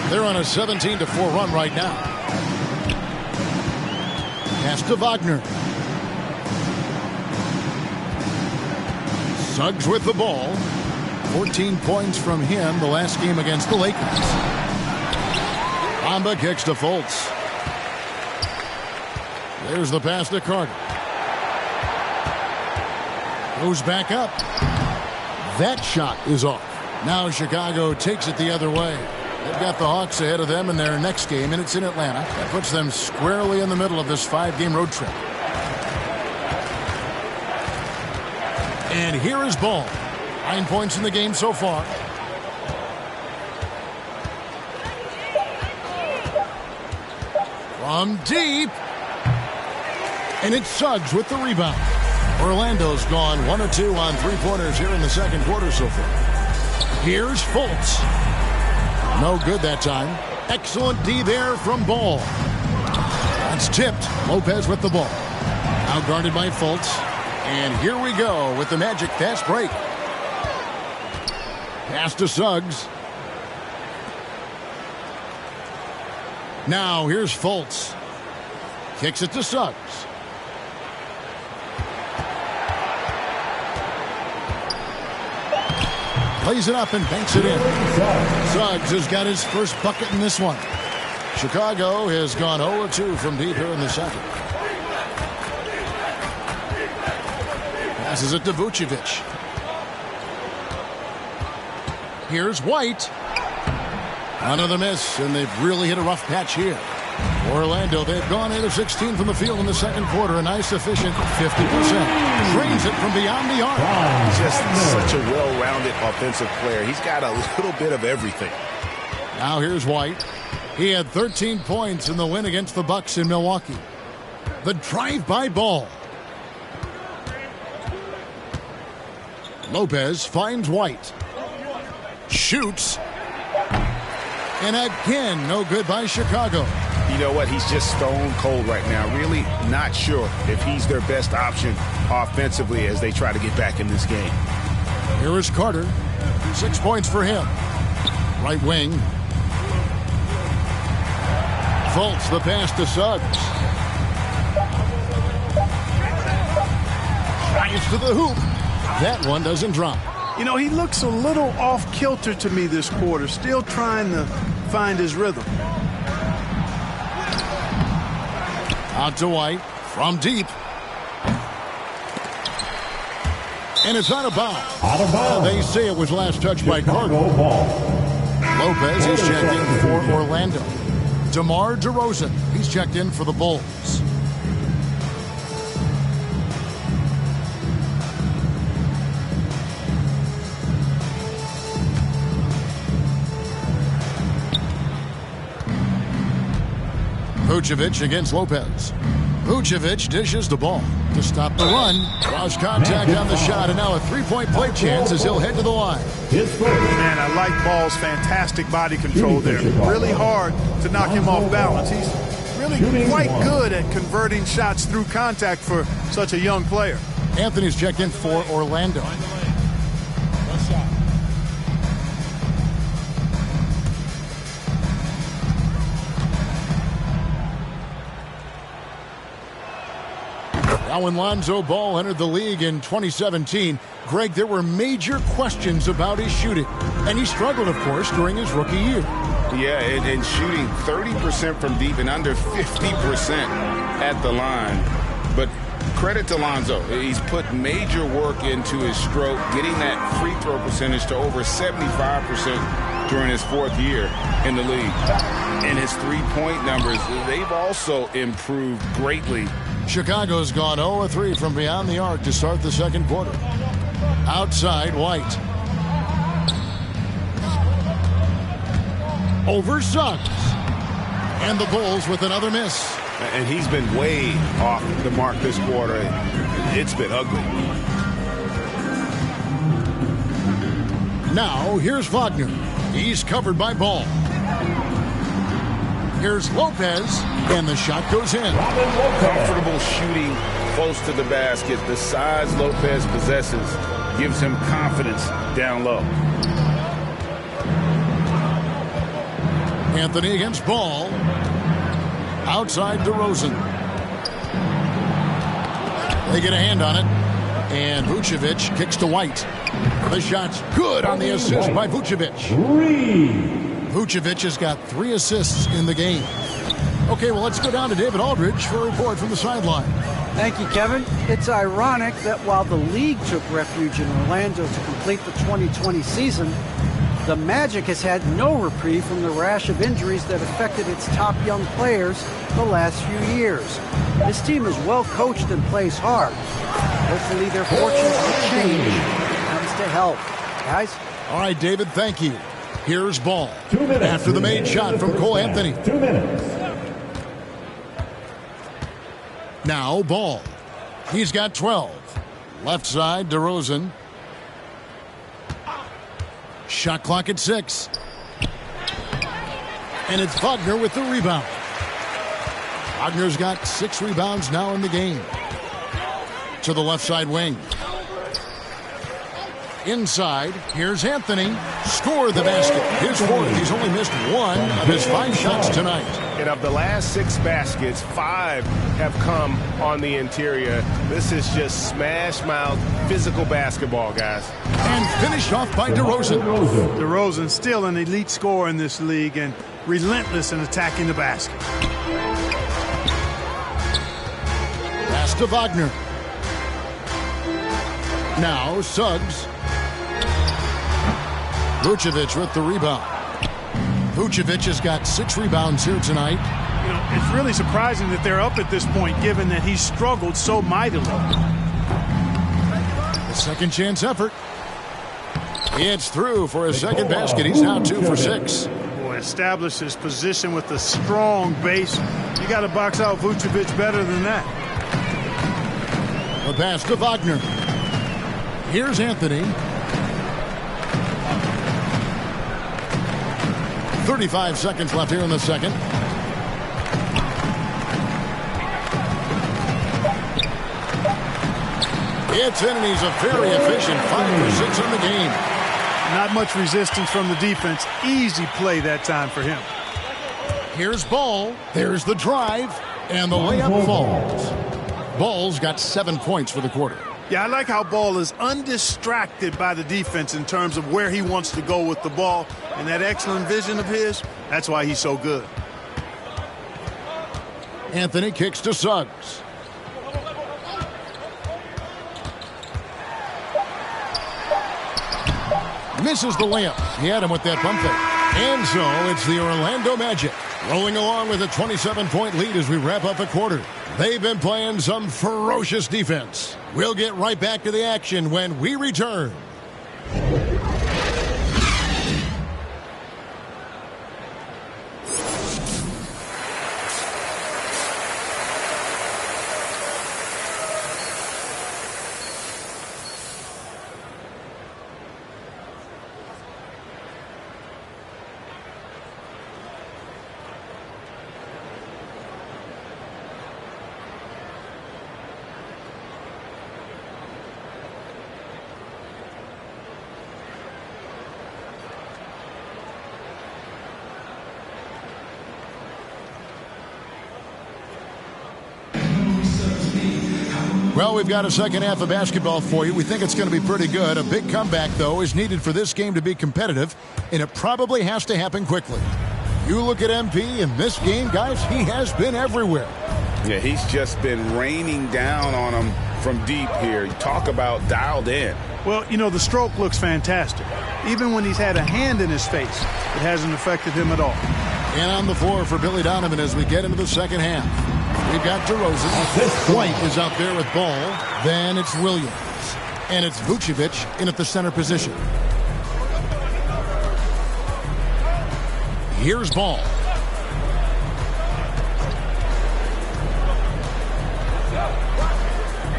They're on a 17-4 run right now. Pass to Wagner. Suggs with the ball. 14 points from him the last game against the Lakers. Bamba kicks to Fultz. There's the pass to Carter. Goes back up. That shot is off. Now Chicago takes it the other way. They've got the Hawks ahead of them in their next game, and it's in Atlanta. That puts them squarely in the middle of this 5-game road trip. And here is Ball. 9 points in the game so far. From deep. And it's Suggs with the rebound. Orlando's gone 1 of 2 on 3-pointers here in the second quarter so far. Here's Fultz. No good that time. Excellent D there from Ball. That's tipped. Lopez with the ball. Now guarded by Fultz. And here we go with the Magic fast break. Pass to Suggs. Now here's Fultz. Kicks it to Suggs. Plays it up and banks it in. Suggs has got his first bucket in this one. Chicago has gone 0-2 from deep here in the second. Passes it to Vucevic. Here's White. Another miss, and they've really hit a rough patch here. Orlando, they've gone 8 of 16 from the field in the second quarter. A nice, efficient 50%. Drains it from beyond the arc. Just such a well-rounded offensive player. He's got a little bit of everything. Now here's White. He had 13 points in the win against the Bucks in Milwaukee. The drive-by Ball. Lopez finds White. Shoots. And again, no good by Chicago. You know what? He's just stone cold right now. Really not sure if he's their best option offensively as they try to get back in this game. Here is Carter. 6 points for him. Right wing. Fultz, the pass to Suggs. Tries to the hoop. That one doesn't drop. You know, he looks a little off kilter to me this quarter. Still trying to find his rhythm. Out to White from deep. And it's out of bounds. Out of bounds. They say it was last touched by Carter. Lopez is checked in for Orlando. DeMar DeRozan, he's checked in for the Bulls. Vucevic against Lopez. Vucevic dishes the ball to stop the run. Draws contact on the shot, and now a three-point play chance as he'll head to the line. Man, I like Ball's fantastic body control there. Really hard to knock him off balance. He's really quite good at converting shots through contact for such a young player. Anthony's checked in for Orlando. Now, when Lonzo Ball entered the league in 2017, Greg, there were major questions about his shooting. And he struggled, of course, during his rookie year. Yeah, and shooting 30% from deep and under 50% at the line. But credit to Lonzo. He's put major work into his stroke, getting that free throw percentage to over 75% during his fourth year in the league. And his three-point numbers, they've also improved greatly. Chicago's gone 0-3 from beyond the arc to start the second quarter. Outside, White. Over Suggs. And the Bulls with another miss. And he's been way off the mark this quarter. It's been ugly. Now, here's Wagner. He's covered by Ball. Here's Lopez, and the shot goes in. Comfortable shooting close to the basket. The size Lopez possesses gives him confidence down low. Anthony against Ball. Outside DeRozan. They get a hand on it. And Vucevic kicks to White. The shot's good on the assist by Vucevic. Vucevic has got 3 assists in the game. Okay, well, let's go down to David Aldridge for a report from the sideline. Thank you, Kevin. It's ironic that while the league took refuge in Orlando to complete the 2020 season, the Magic has had no reprieve from the rash of injuries that affected its top young players the last few years. This team is well coached and plays hard. Hopefully their fortunes will change when it comes to health. Guys? All right, David, thank you. Here's Ball. After the made shot from Cole Anthony. 2 minutes. Now Ball. He's got 12. Left side, DeRozan. Shot clock at 6. And it's Wagner with the rebound. Wagner's got 6 rebounds now in the game. To the left side wing. Inside, here's Anthony. Scored the basket. His fourth. He's only missed 1 of his 5 shots tonight. And of the last 6 baskets, 5 have come on the interior. This is just smash-mouth physical basketball, guys. And finished off by DeRozan. DeRozan still an elite scorer in this league and relentless in attacking the basket. Pass to Wagner. Now Suggs. Vucevic with the rebound. Vucevic has got 6 rebounds here tonight. You know, it's really surprising that they're up at this point, given that he's struggled so mightily. The second chance effort. It's through for a second basket. He's now 2 for 6. Boy, established his position with a strong base. You got to box out Vucevic better than that. The pass to Wagner. Here's Anthony. 35 seconds left here in the second. It's in, and he's a very efficient 5 for 6 in the game. Not much resistance from the defense. Easy play that time for him. Here's Ball. There's the drive, and the layup falls. Ball's got 7 points for the quarter. Yeah, I like how Ball is undistracted by the defense in terms of where he wants to go with the ball. And that excellent vision of his, that's why he's so good. Anthony kicks to Suggs. Misses the layup. He had him with that pump fake. And so it's the Orlando Magic rolling along with a 27-point lead as we wrap up the quarter. They've been playing some ferocious defense. We'll get right back to the action when we return. Well, we've got a second half of basketball for you. We think it's going to be pretty good. A big comeback, though, is needed for this game to be competitive, and it probably has to happen quickly. You look at MP in this game, guys, he has been everywhere. Yeah, he's just been raining down on them from deep here. Talk about dialed in. Well, you know, the stroke looks fantastic. Even when he's had a hand in his face, it hasn't affected him at all. And on the floor for Billy Donovan as we get into the second half. We've got DeRozan. White is out there with Ball. Then it's Williams. And it's Vucevic in at the center position. Here's Ball.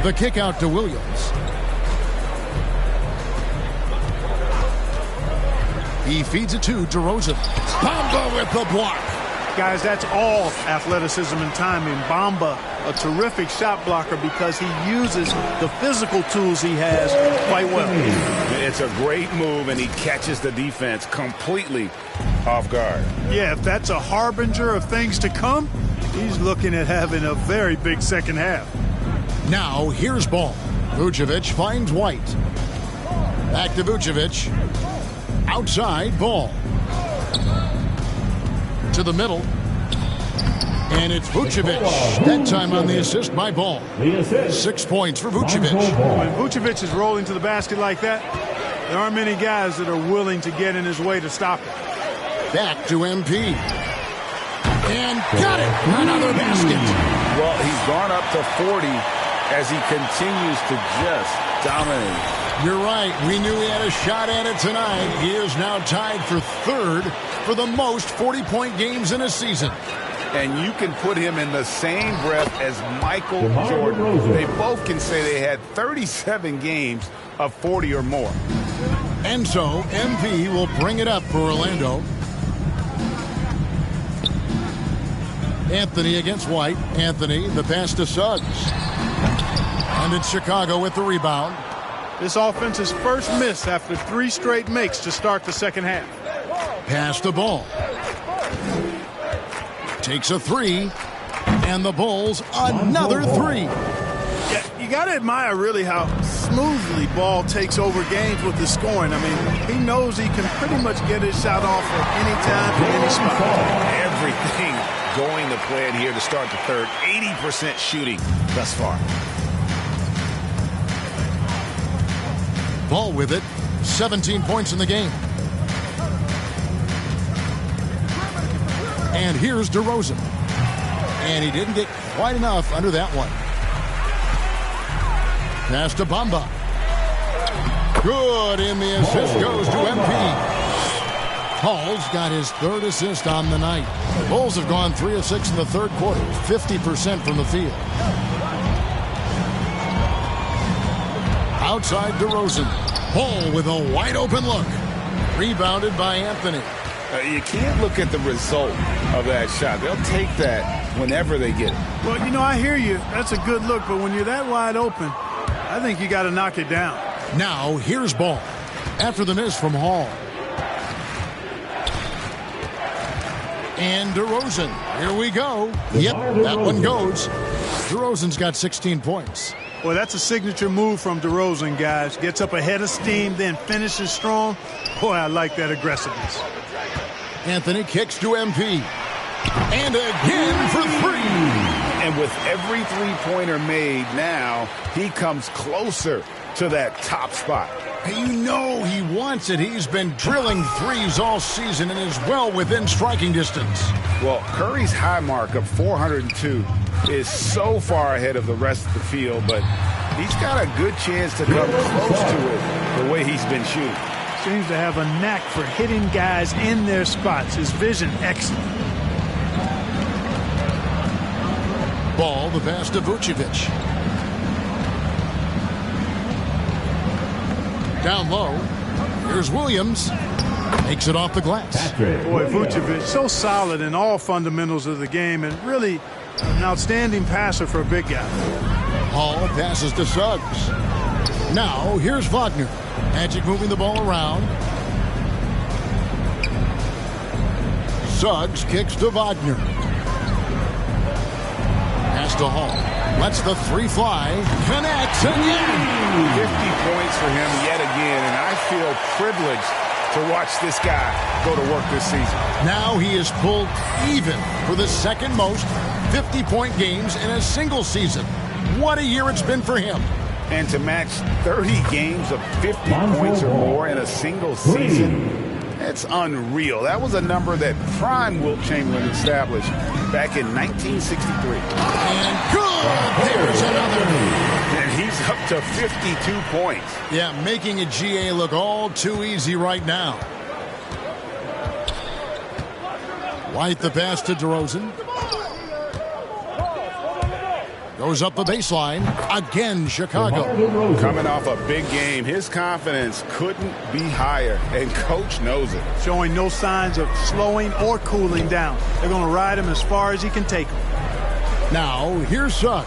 The kick out to Williams. He feeds it to DeRozan. Bamba with the block. Guys, that's all athleticism and timing. Bamba, a terrific shot blocker because he uses the physical tools he has quite well. It's a great move, and he catches the defense completely off guard. Yeah, if that's a harbinger of things to come, he's looking at having a very big second half. Now, here's Ball. Vucevic finds White. Back to Vucevic. Outside, Ball. To the middle. And it's Vucevic. That time on the assist by Ball. 6 points for Vucevic. When Vucevic is rolling to the basket like that, there aren't many guys that are willing to get in his way to stop it. Back to MP. And got it. Another basket. Well, he's gone up to 40 as he continues to just dominate. You're right. We knew he had a shot at it tonight. He is now tied for third for the most 40-point games in a season. And you can put him in the same breath as Michael Jordan. They both can say they had 37 games of 40 or more. And so MP will bring it up for Orlando. Anthony against White. Anthony, the pass to Suggs. And it's Chicago with the rebound. This offense's first miss after 3 straight makes to start the second half. Pass the ball. Takes a 3. And the Bulls another 3. Yeah, you got to admire really how smoothly Ball takes over games with the scoring. I mean, he knows he can pretty much get his shot off at any time from any spot. Everything going to plan here to start the third. 80% shooting thus far. Ball with it. 17 points in the game. And here's DeRozan. And he didn't get quite enough under that one. Pass to Bamba. Good, and the assist goes to MP. Hall's got his 3rd assist on the night. The Bulls have gone 3 of 6 in the third quarter, 50% from the field. Outside DeRozan. Hall with a wide open look. Rebounded by Anthony. You can't look at the result of that shot. They'll take that whenever they get it. Well, you know, I hear you. That's a good look, but when you're that wide open, I think you got to knock it down. Now, here's Ball. After the miss from Hall. And DeRozan. Here we go. Yep, that one goes. DeRozan's got 16 points. Well, that's a signature move from DeRozan, guys. Gets up ahead of steam, then finishes strong. Boy, I like that aggressiveness. Anthony kicks to MP. And again for 3. And with every three-pointer made now, he comes closer to that top spot. You know he wants it. He's been drilling threes all season and is well within striking distance. Well, Curry's high mark of 402 is so far ahead of the rest of the field, but he's got a good chance to come close to it the way he's been shooting. Seems to have a knack for hitting guys in their spots. His vision, excellent. Ball, the pass to Vucevic. Down low. Here's Williams. Makes it off the glass. Boy, Vucevic, so solid in all fundamentals of the game and really an outstanding passer for a big guy. Hall passes to Suggs. Now, here's Wagner. Magic moving the ball around. Suggs kicks to Wagner. Pass to Hall. Lets the 3 fly. Connects again. 50 points for him yet again, and I feel privileged to watch this guy go to work this season. Now he is pulled even for the second most 50-point games in a single season. What a year it's been for him. And to match 30 games of 50 points or more in a single season, it's unreal. That was a number that prime Wilt Chamberlain established back in 1963. And good! There's another. And he's up to 52 points. Yeah, making a GA look all too easy right now. White the pass to DeRozan. Goes up the baseline. Again, Chicago. Coming off a big game, his confidence couldn't be higher, and Coach knows it. Showing no signs of slowing or cooling down. They're going to ride him as far as he can take him. Now, here's Suggs.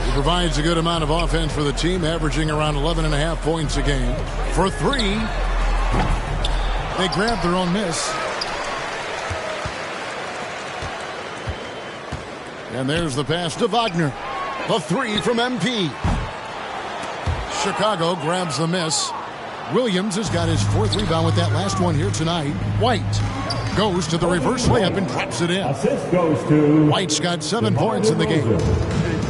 He provides a good amount of offense for the team, averaging around 11.5 points a game. For 3, they grab their own miss. And there's the pass to Wagner. The 3 from MP. Chicago grabs the miss. Williams has got his 4th rebound with that last one here tonight. White goes to the reverse layup and drops it in. Assist goes to White's got 7 points in the game.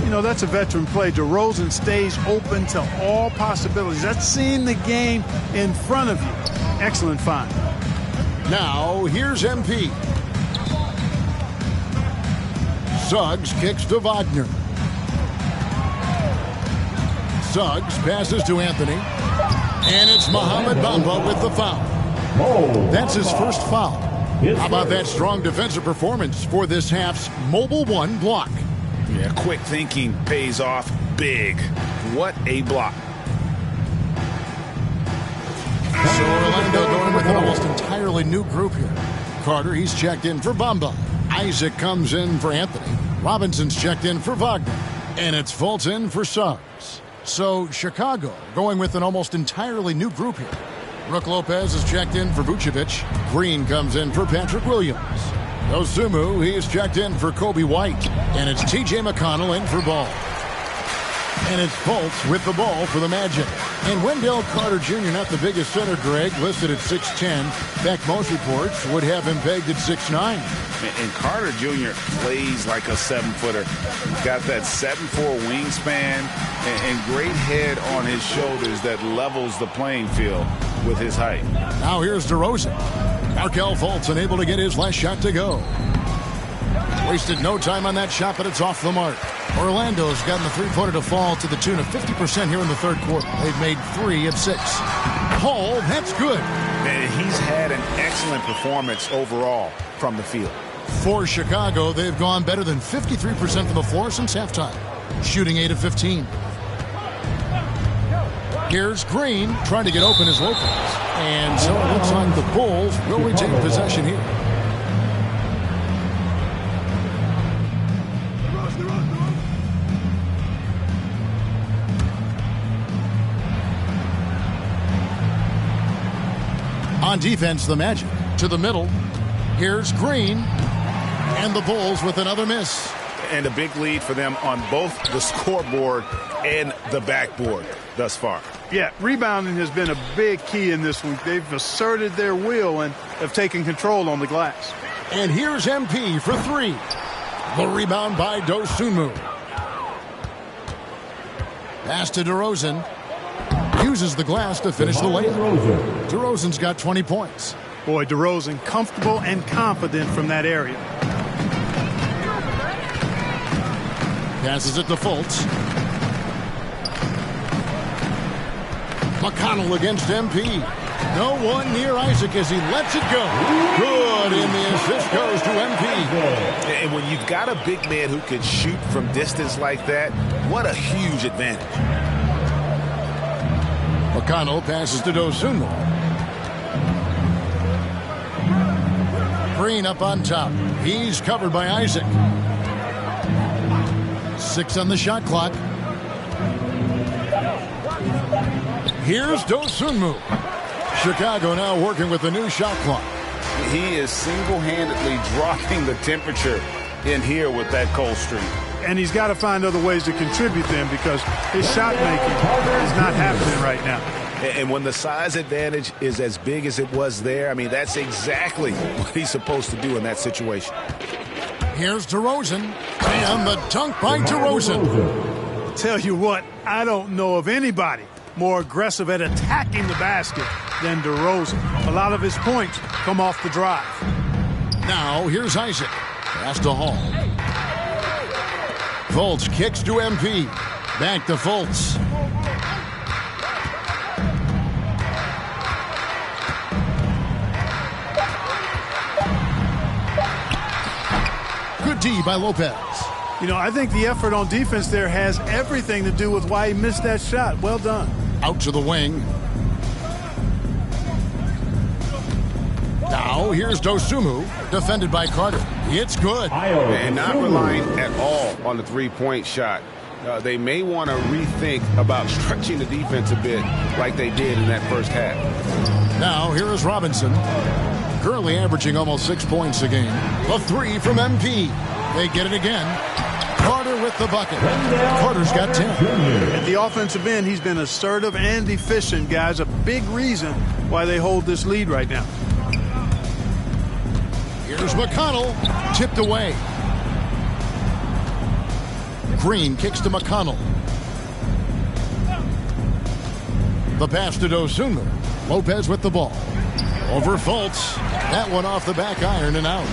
You know, that's a veteran play. DeRozan stays open to all possibilities. That's seeing the game in front of you. Excellent find. Now, here's MP. Suggs kicks to Wagner. Suggs passes to Anthony. And it's Mohamed Bamba with the foul. That's his first foul. How about that strong defensive performance for this half's Mobile One block? Yeah, quick thinking pays off big. What a block. So Orlando going with an almost entirely new group here. Carter, he's checked in for Bamba. Isaac comes in for Anthony. Robinson's checked in for Wagner. And it's Fultz in for Suggs. So Chicago going with an almost entirely new group here. Brook Lopez is checked in for Vucevic. Green comes in for Patrick Williams. Dosunmu, he is checked in for Kobe White. And it's T.J. McConnell in for Ball. And it's Fultz with the ball for the Magic. And Wendell Carter Jr., not the biggest center, Greg, listed at 6'10". In fact, most reports would have him pegged at 6'9". And Carter Jr. plays like a 7-footer. Got that 7'4" wingspan and great head on his shoulders that levels the playing field with his height. Now here's DeRozan. Markelle Fultz unable to get his last shot to go. Wasted no time on that shot, but it's off the mark. Orlando's gotten the three-pointer to fall to the tune of 50% here in the third quarter. They've made 3 of 6. Hall, that's good. And he's had an excellent performance overall from the field. For Chicago, they've gone better than 53% from the floor since halftime, shooting 8 of 15. Here's Green trying to get open as Lopez. And so it looks like the Bulls will retain possession here. On defense, the Magic to the middle. Here's Green. And the Bulls with another miss. And a big lead for them on both the scoreboard and the backboard thus far. Yeah, rebounding has been a big key in this one. They've asserted their will and have taken control on the glass. And here's MP for 3. The rebound by Dosunmu. Pass to DeRozan. Uses the glass to finish the layup. DeRozan's got 20 points. Boy, DeRozan comfortable and confident from that area. Passes it to Fultz. McConnell against MP. No one near Isaac as he lets it go. Good, and the assist goes to MP. And when you've got a big man who can shoot from distance like that, what a huge advantage. McConnell passes to Dosunmu. Green up on top. He's covered by Isaac. 6 on the shot clock. Here's Dosunmu. Chicago now working with the new shot clock. He is single-handedly dropping the temperature in here with that cold streak. And he's got to find other ways to contribute them because his shot making is not happening right now. And when the size advantage is as big as it was there, I mean, that's exactly what he's supposed to do in that situation. Here's DeRozan. And the dunk by DeRozan. Tell you what, I don't know of anybody more aggressive at attacking the basket than DeRozan. A lot of his points come off the drive. Now, here's Isaac. Pass to Hall. Fultz kicks to MP. Back to Fultz. Good D by Lopez. You know, I think the effort on defense there has everything to do with why he missed that shot. Well done. Out to the wing. Now, here's Dosunmu, defended by Carter. It's good. And not relying at all on the three-point shot. They may want to rethink about stretching the defense a bit like they did in that first half. Now, here is Robinson. Currently averaging almost 6 points a game. A 3 from MP. They get it again. Carter with the bucket. Carter's got 10. At the offensive end, he's been assertive and efficient, guys. A big reason why they hold this lead right now. Here's McConnell. Tipped away. Green kicks to McConnell. The pass to Dosunmu. Lopez with the ball. Over Fultz. That one off the back iron and out.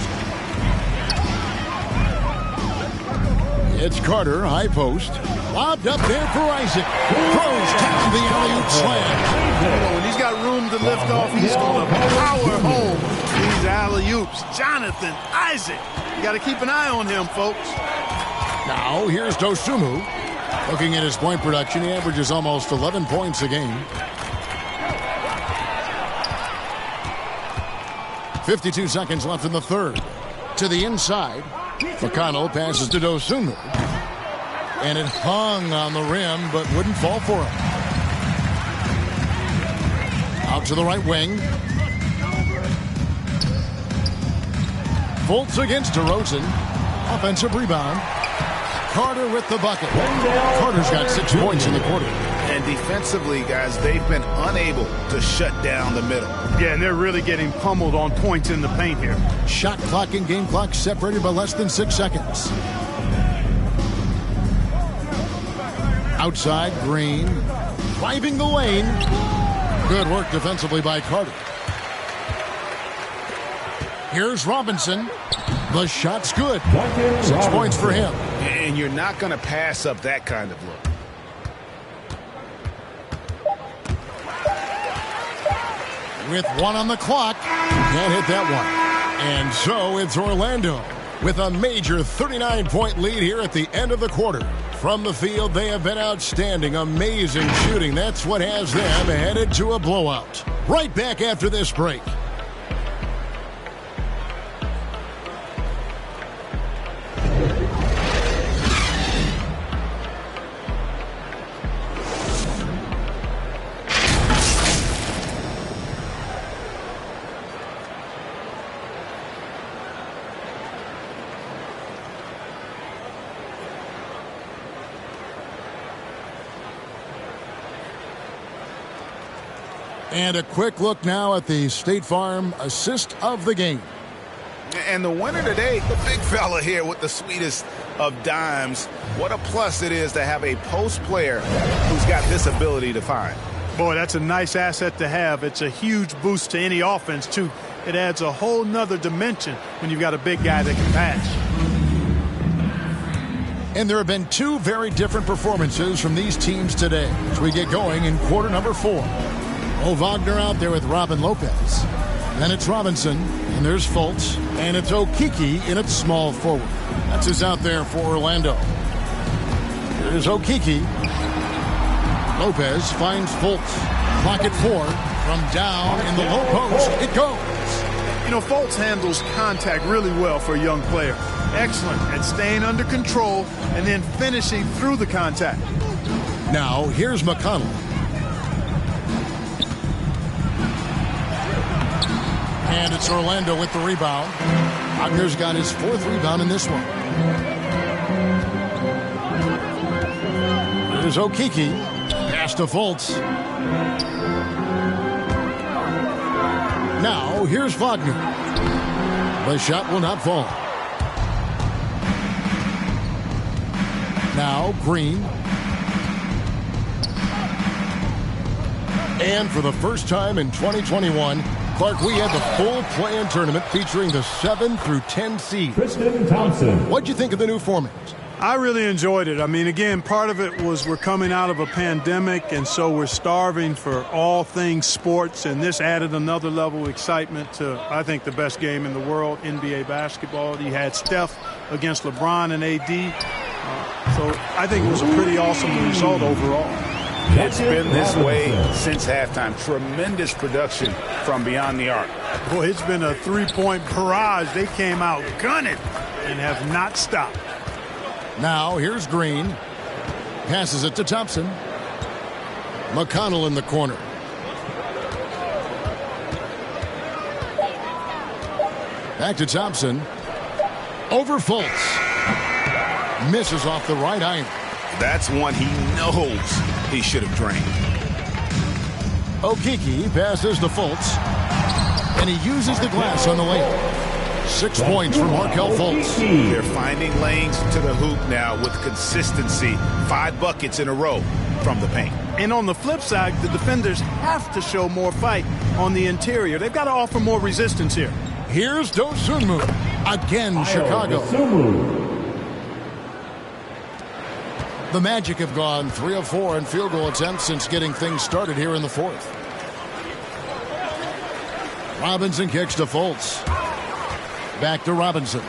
It's Carter, high post. Lobbed up there for Isaac. Throws down the alley-oop slam. When he's got room to lift off, he's going to power home these alley-oops. Jonathan Isaac. You got to keep an eye on him, folks. Now, here's Dosunmu. Looking at his point production, he averages almost 11 points a game. 52 seconds left in the third. To the inside. McConnell passes to Dosunmu. And it hung on the rim, but wouldn't fall for him. Out to the right wing. Fultz against DeRozan. Offensive rebound. Carter with the bucket. Carter's got 6 points in the quarter. And defensively, guys, they've been unable to shut down the middle. Yeah, and they're really getting pummeled on points in the paint here. Shot clock and game clock separated by less than 6 seconds. Outside, Green. Driving the lane. Good work defensively by Carter. Here's Robinson. The shot's good. 6 points for him. And you're not going to pass up that kind of look. With 1 on the clock, can't hit that one. And so it's Orlando with a major 39-point lead here at the end of the quarter. From the field, they have been outstanding, amazing shooting. That's what has them headed to a blowout. Right back after this break. And a quick look now at the State Farm assist of the game. And the winner today, the big fella here with the sweetest of dimes. What a plus it is to have a post player who's got this ability to find. Boy, that's a nice asset to have. It's a huge boost to any offense, too. It adds a whole nother dimension when you've got a big guy that can pass. And there have been 2 very different performances from these teams today as we get going in quarter number 4. Wagner out there with Robin Lopez. Then it's Robinson, and there's Fultz, and it's Okeke in its small forward. That's who's out there for Orlando. Here's Okeke. Lopez finds Fultz. Clock at 4. From down in the low post, it goes. You know, Fultz handles contact really well for a young player. Excellent at staying under control and then finishing through the contact. Now, here's McConnell. And it's Orlando with the rebound. Wagner's got his 4th rebound in this one. There's Okeke. Pass to Fultz. Now, here's Wagner. The shot will not fall. Now, Green. And for the first time in 2021, Clark, we had the full play-in tournament featuring the 7 through 10 seeds. Tristan Thompson. What'd you think of the new format? I really enjoyed it. I mean, again, part of it was we're coming out of a pandemic, and so we're starving for all things sports, and this added another level of excitement to, I think, the best game in the world, NBA basketball. You had Steph against LeBron and AD. So I think it was a pretty awesome result overall. It's been this way since halftime. Tremendous production from beyond the arc. Boy, it's been a three-point barrage. They came out gunning and have not stopped. Now, here's Green. Passes it to Thompson. McConnell in the corner. Back to Thompson. Over Fultz. Misses off the right iron. That's one he knows he should have drained. Okeke passes to Fultz. And he uses the glass on the layup. 6 points for Markelle Fultz. They're finding lanes to the hoop now with consistency. 5 buckets in a row from the paint. And on the flip side, the defenders have to show more fight on the interior. They've got to offer more resistance here. Here's Dosunmu. Again, Chicago. The Magic have gone 3 of 4 in field goal attempts since getting things started here in the fourth. Robinson kicks to Fultz. Back to Robinson.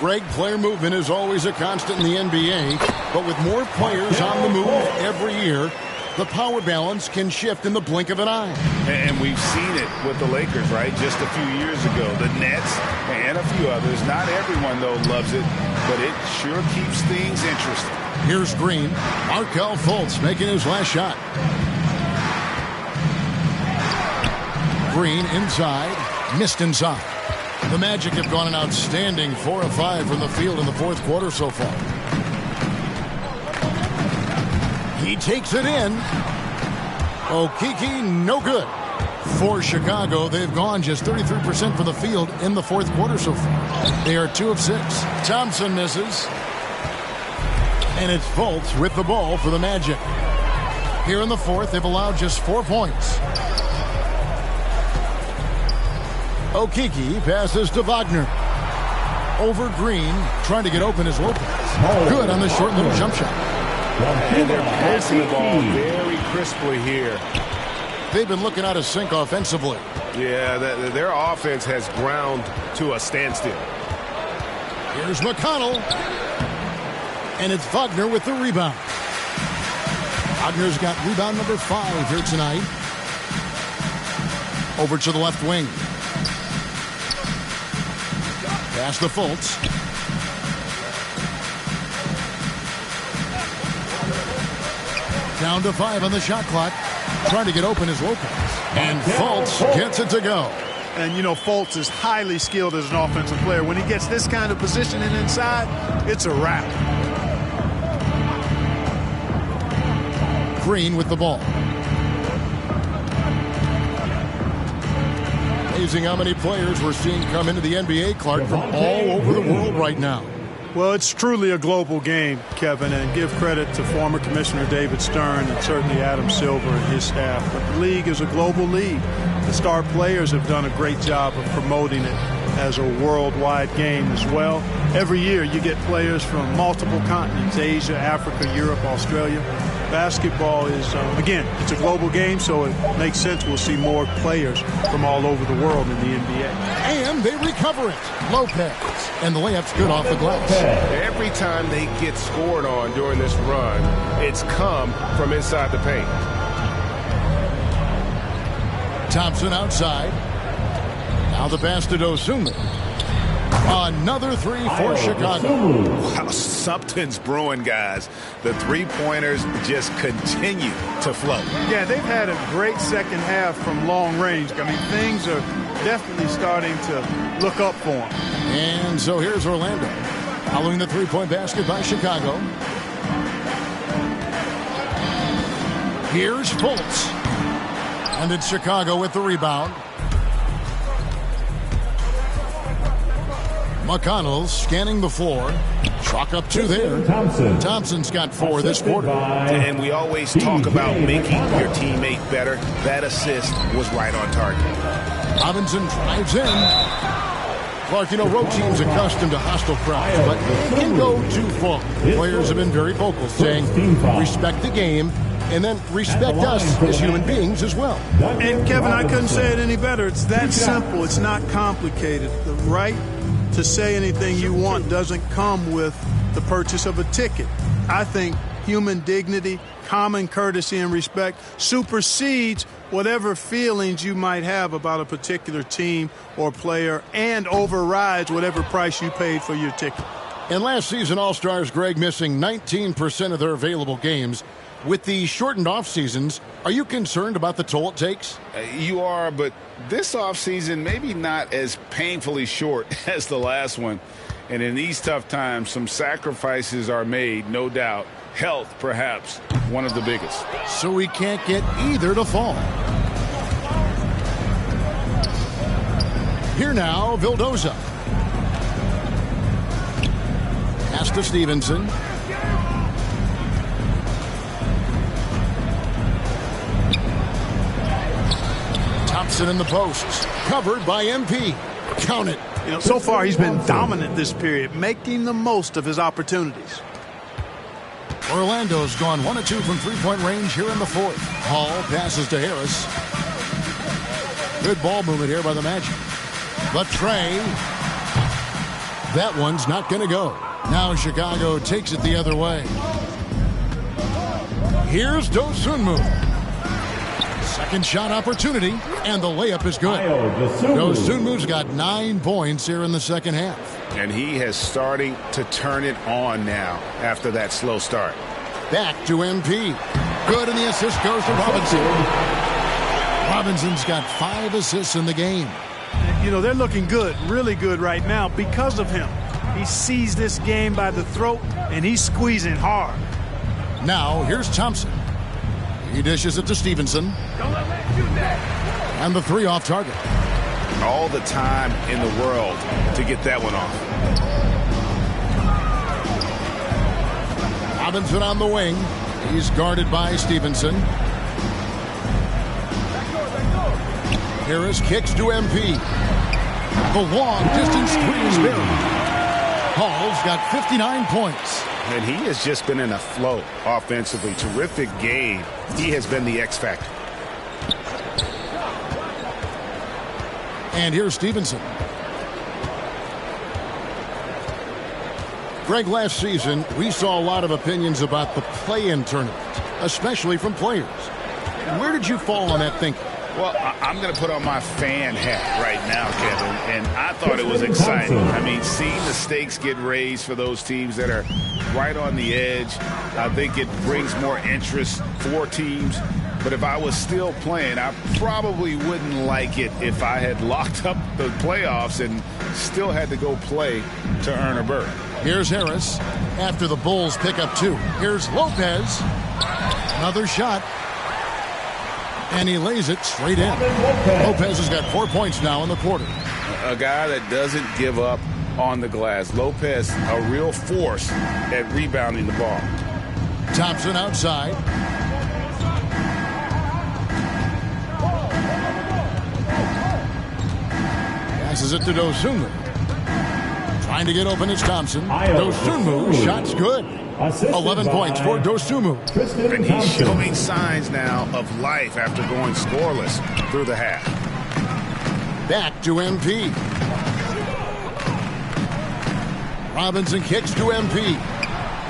Greg, player movement is always a constant in the NBA, but with more players on the move every year, The power balance can shift in the blink of an eye. And we've seen it with the Lakers, right? Just a few years ago. The Nets and a few others. Not everyone, though, loves it, but it sure keeps things interesting. Here's Green. Markelle Fultz making his last shot. Green inside. Missed inside. The Magic have gone an outstanding 4 of 5 from the field in the fourth quarter so far. He takes it in. Okeke, no good. For Chicago, they've gone just 33% from the field in the fourth quarter so far. They are 2 of 6. Thompson misses. And it's Fultz with the ball for the Magic. Here in the fourth, they've allowed just 4 points. Okeke passes to Wagner. Over Green, trying to get open is Lopez. Good on the short little jump shot. And they're passing the ball very crisply here. They've been looking out of sync offensively. Yeah, their offense has ground to a standstill. Here's McConnell. And it's Wagner with the rebound. Wagner's got rebound number 5 here tonight. Over to the left wing. Pass to Fultz. Down to 5 on the shot clock. Trying to get open is Lopez. And Fultz gets it to go. And, you know, Fultz is highly skilled as an offensive player. When he gets this kind of positioning inside, it's a wrap. Green with the ball. Amazing how many players we're seeing come into the NBA, Clark, from all over the world right now. Well, it's truly a global game, Kevin, and give credit to former Commissioner David Stern and certainly Adam Silver and his staff. But the league is a global league. The star players have done a great job of promoting it as a worldwide game as well. Every year you get players from multiple continents, Asia, Africa, Europe, Australia. Basketball is, again, it's a global game, so it makes sense we'll see more players from all over the world in the NBA. And they recover it. Lopez. And the layup's good off the glass. Every time they get scored on during this run, it's come from inside the paint. Thompson outside. Now the pass to Dosunmu. Another 3 for Chicago. Wow, something's brewing, guys. The three-pointers just continue to flow. Yeah, they've had a great second half from long range. I mean, things are definitely starting to look up for them. And so here's Orlando. Following the three-point basket by Chicago. Here's Fultz. And it's Chicago with the rebound. McConnell scanning the floor. Chalk up 2 there. Thompson's got 4 this quarter. And we always talk about making your teammate better. That assist was right on target. Robinson drives in. Clark, you know, road teams accustomed to hostile crowds, but it can go too far. Players have been very vocal, saying respect the game and then respect us as human beings as well. And, Kevin, I couldn't say it any better. It's that simple. It's not complicated. The right to say anything you want doesn't come with the purchase of a ticket. I think human dignity, common courtesy, and respect supersedes whatever feelings you might have about a particular team or player and overrides whatever price you paid for your ticket. And last season, All-Stars, Greg, missing 19% of their available games. With the shortened off seasons, are you concerned about the toll it takes? You are, but this offseason maybe not as painfully short as the last one. And in these tough times, some sacrifices are made, no doubt. Health, perhaps, one of the biggest. So we can't get either to fall. Here now, Vildoza. Pass to Stevenson. Thompson in the posts. Covered by MP. Count it. You know, so far he's been dominant this period, making the most of his opportunities. Orlando's gone 1 of 2 from three-point range here in the fourth. Hall passes to Harris. Good ball movement here by the Magic. But Trey, that one's not going to go. Now Chicago takes it the other way. Here's Dosunmu. Second shot opportunity, and the layup is good. Dosunmu's got 9 points here in the second half. And he has starting to turn it on now after that slow start. Back to MP. Good, and the assist goes to Robinson. Robinson's got 5 assists in the game. You know, they're looking good, really good right now because of him. He sees this game by the throat, and he's squeezing hard. Now, here's Thompson. He dishes it to Stevenson. And the 3 off target. All the time in the world to get that one off. Robinson on the wing. He's guarded by Stevenson. Harris kicks to MP. The long distance 3 is good. Hall's got 59 points. And he has just been in a flow offensively. Terrific game. He has been the X factor. And here's Stevenson. Greg, last season, we saw a lot of opinions about the play-in tournament, especially from players. Where did you fall on that thinking? Well, I'm going to put on my fan hat right now, Kevin, and I thought it was exciting. I mean, seeing the stakes get raised for those teams that are right on the edge, I think it brings more interest for teams. But if I was still playing, I probably wouldn't like it if I had locked up the playoffs and still had to go play to earn a berth. Here's Harris after the Bulls pick up 2. Here's Lopez. Another shot. And he lays it straight in. Lopez has got 4 points now in the quarter. A guy that doesn't give up on the glass. Lopez, a real force at rebounding the ball. Thompson outside. Passes it to Dosunmu. Trying to get open is Thompson. Dosunmu, shot's good. 11 points for Dosunmu. And he's showing signs now of life after going scoreless through the half. Back to MP. Robinson kicks to MP.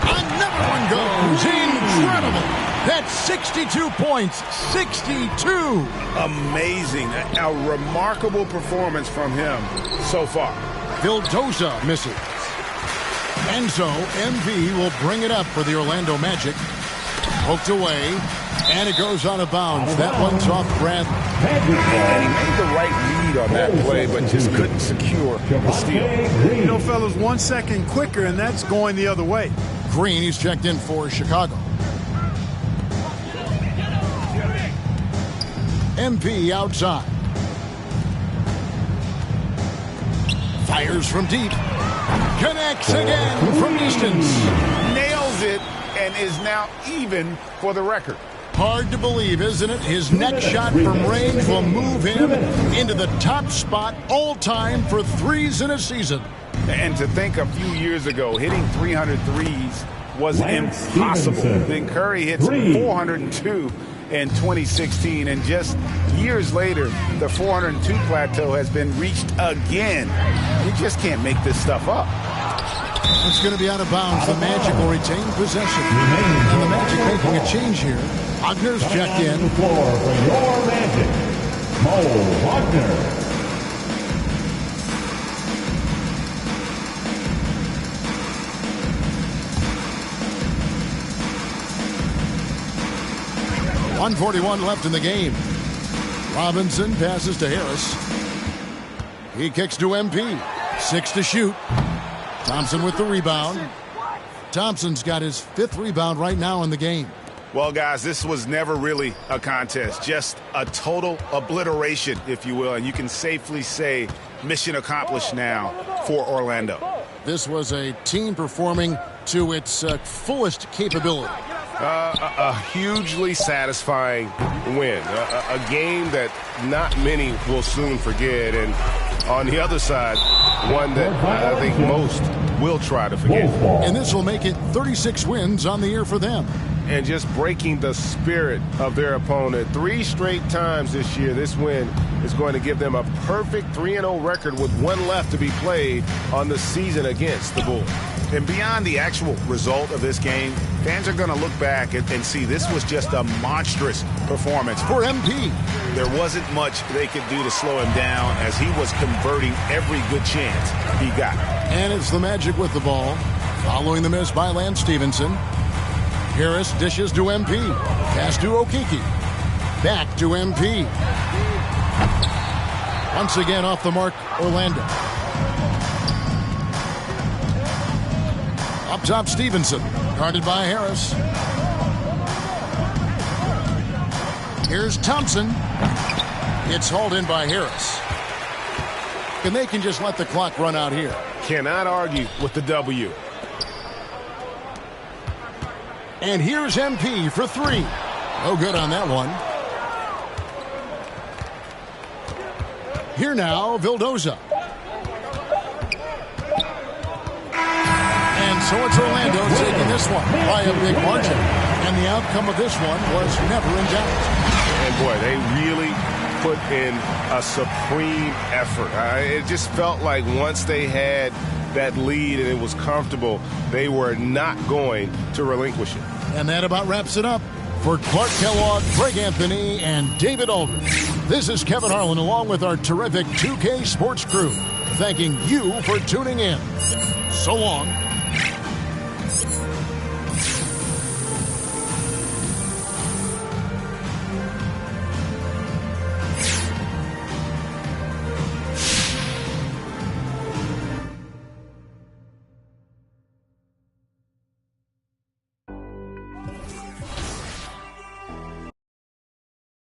Another one goes. Incredible. That's 62 points. 62. Amazing. A remarkable performance from him so far. Vildoza misses. And so MP will bring it up for the Orlando Magic. Poked away, and it goes out of bounds. That one's off Bradley. And he made the right read on that play, but just couldn't secure the steal. You know, fellas, 1 second quicker, and that's going the other way. Green, he's checked in for Chicago. MP outside. Fires from deep. Connects again from distance. Nails it and is now even for the record. Hard to believe, isn't it? His next shot from range will move him into the top spot all time for threes in a season. And to think a few years ago, hitting 300 threes was impossible. Then Curry hits 402 in 2016, and just years later, the 402 plateau has been reached again. You just can't make this stuff up. It's going to be out of bounds. The Magic will retain possession. And the Magic making a change here. Wagner's checked in. The floor for your Magic, Mo Wagner. .141 left in the game. Robinson passes to Harris. He kicks to MP. 6 to shoot. Thompson with the rebound. Thompson's got his 5th rebound right now in the game. Well, guys, this was never really a contest, just a total obliteration, if you will, and you can safely say mission accomplished now for Orlando. This was a team performing to its fullest capability. A hugely satisfying win, a game that not many will soon forget, and on the other side, one that I think most will try to forget. And this will make it 36 wins on the year for them. and just breaking the spirit of their opponent. 3 straight times this year, this win is going to give them a perfect 3-0 record with 1 left to be played on the season against the Bulls. And beyond the actual result of this game, fans are going to look back and see this was just a monstrous performance for MP. There wasn't much they could do to slow him down as he was converting every good chance he got. And it's the Magic with the ball. Following the miss by Lance Stevenson. Harris dishes to MP. Pass to Okeke. Back to MP. Once again off the mark, Orlando. Up top, Stevenson. Guarded by Harris. Here's Thompson. It's hauled in by Harris. And they can just let the clock run out here. Cannot argue with the W. And here's MP for 3. No good on that one. Here now, Vildoza. And so it's Orlando taking this one by a big margin. And the outcome of this one was never in doubt. And boy, they really put in a supreme effort. It just felt like once they had that lead and it was comfortable, they were not going to relinquish it. And that about wraps it up. For Clark Kellogg, Greg Anthony, and David Aldridge, this is Kevin Harlan along with our terrific 2K Sports crew, thanking you for tuning in. So long.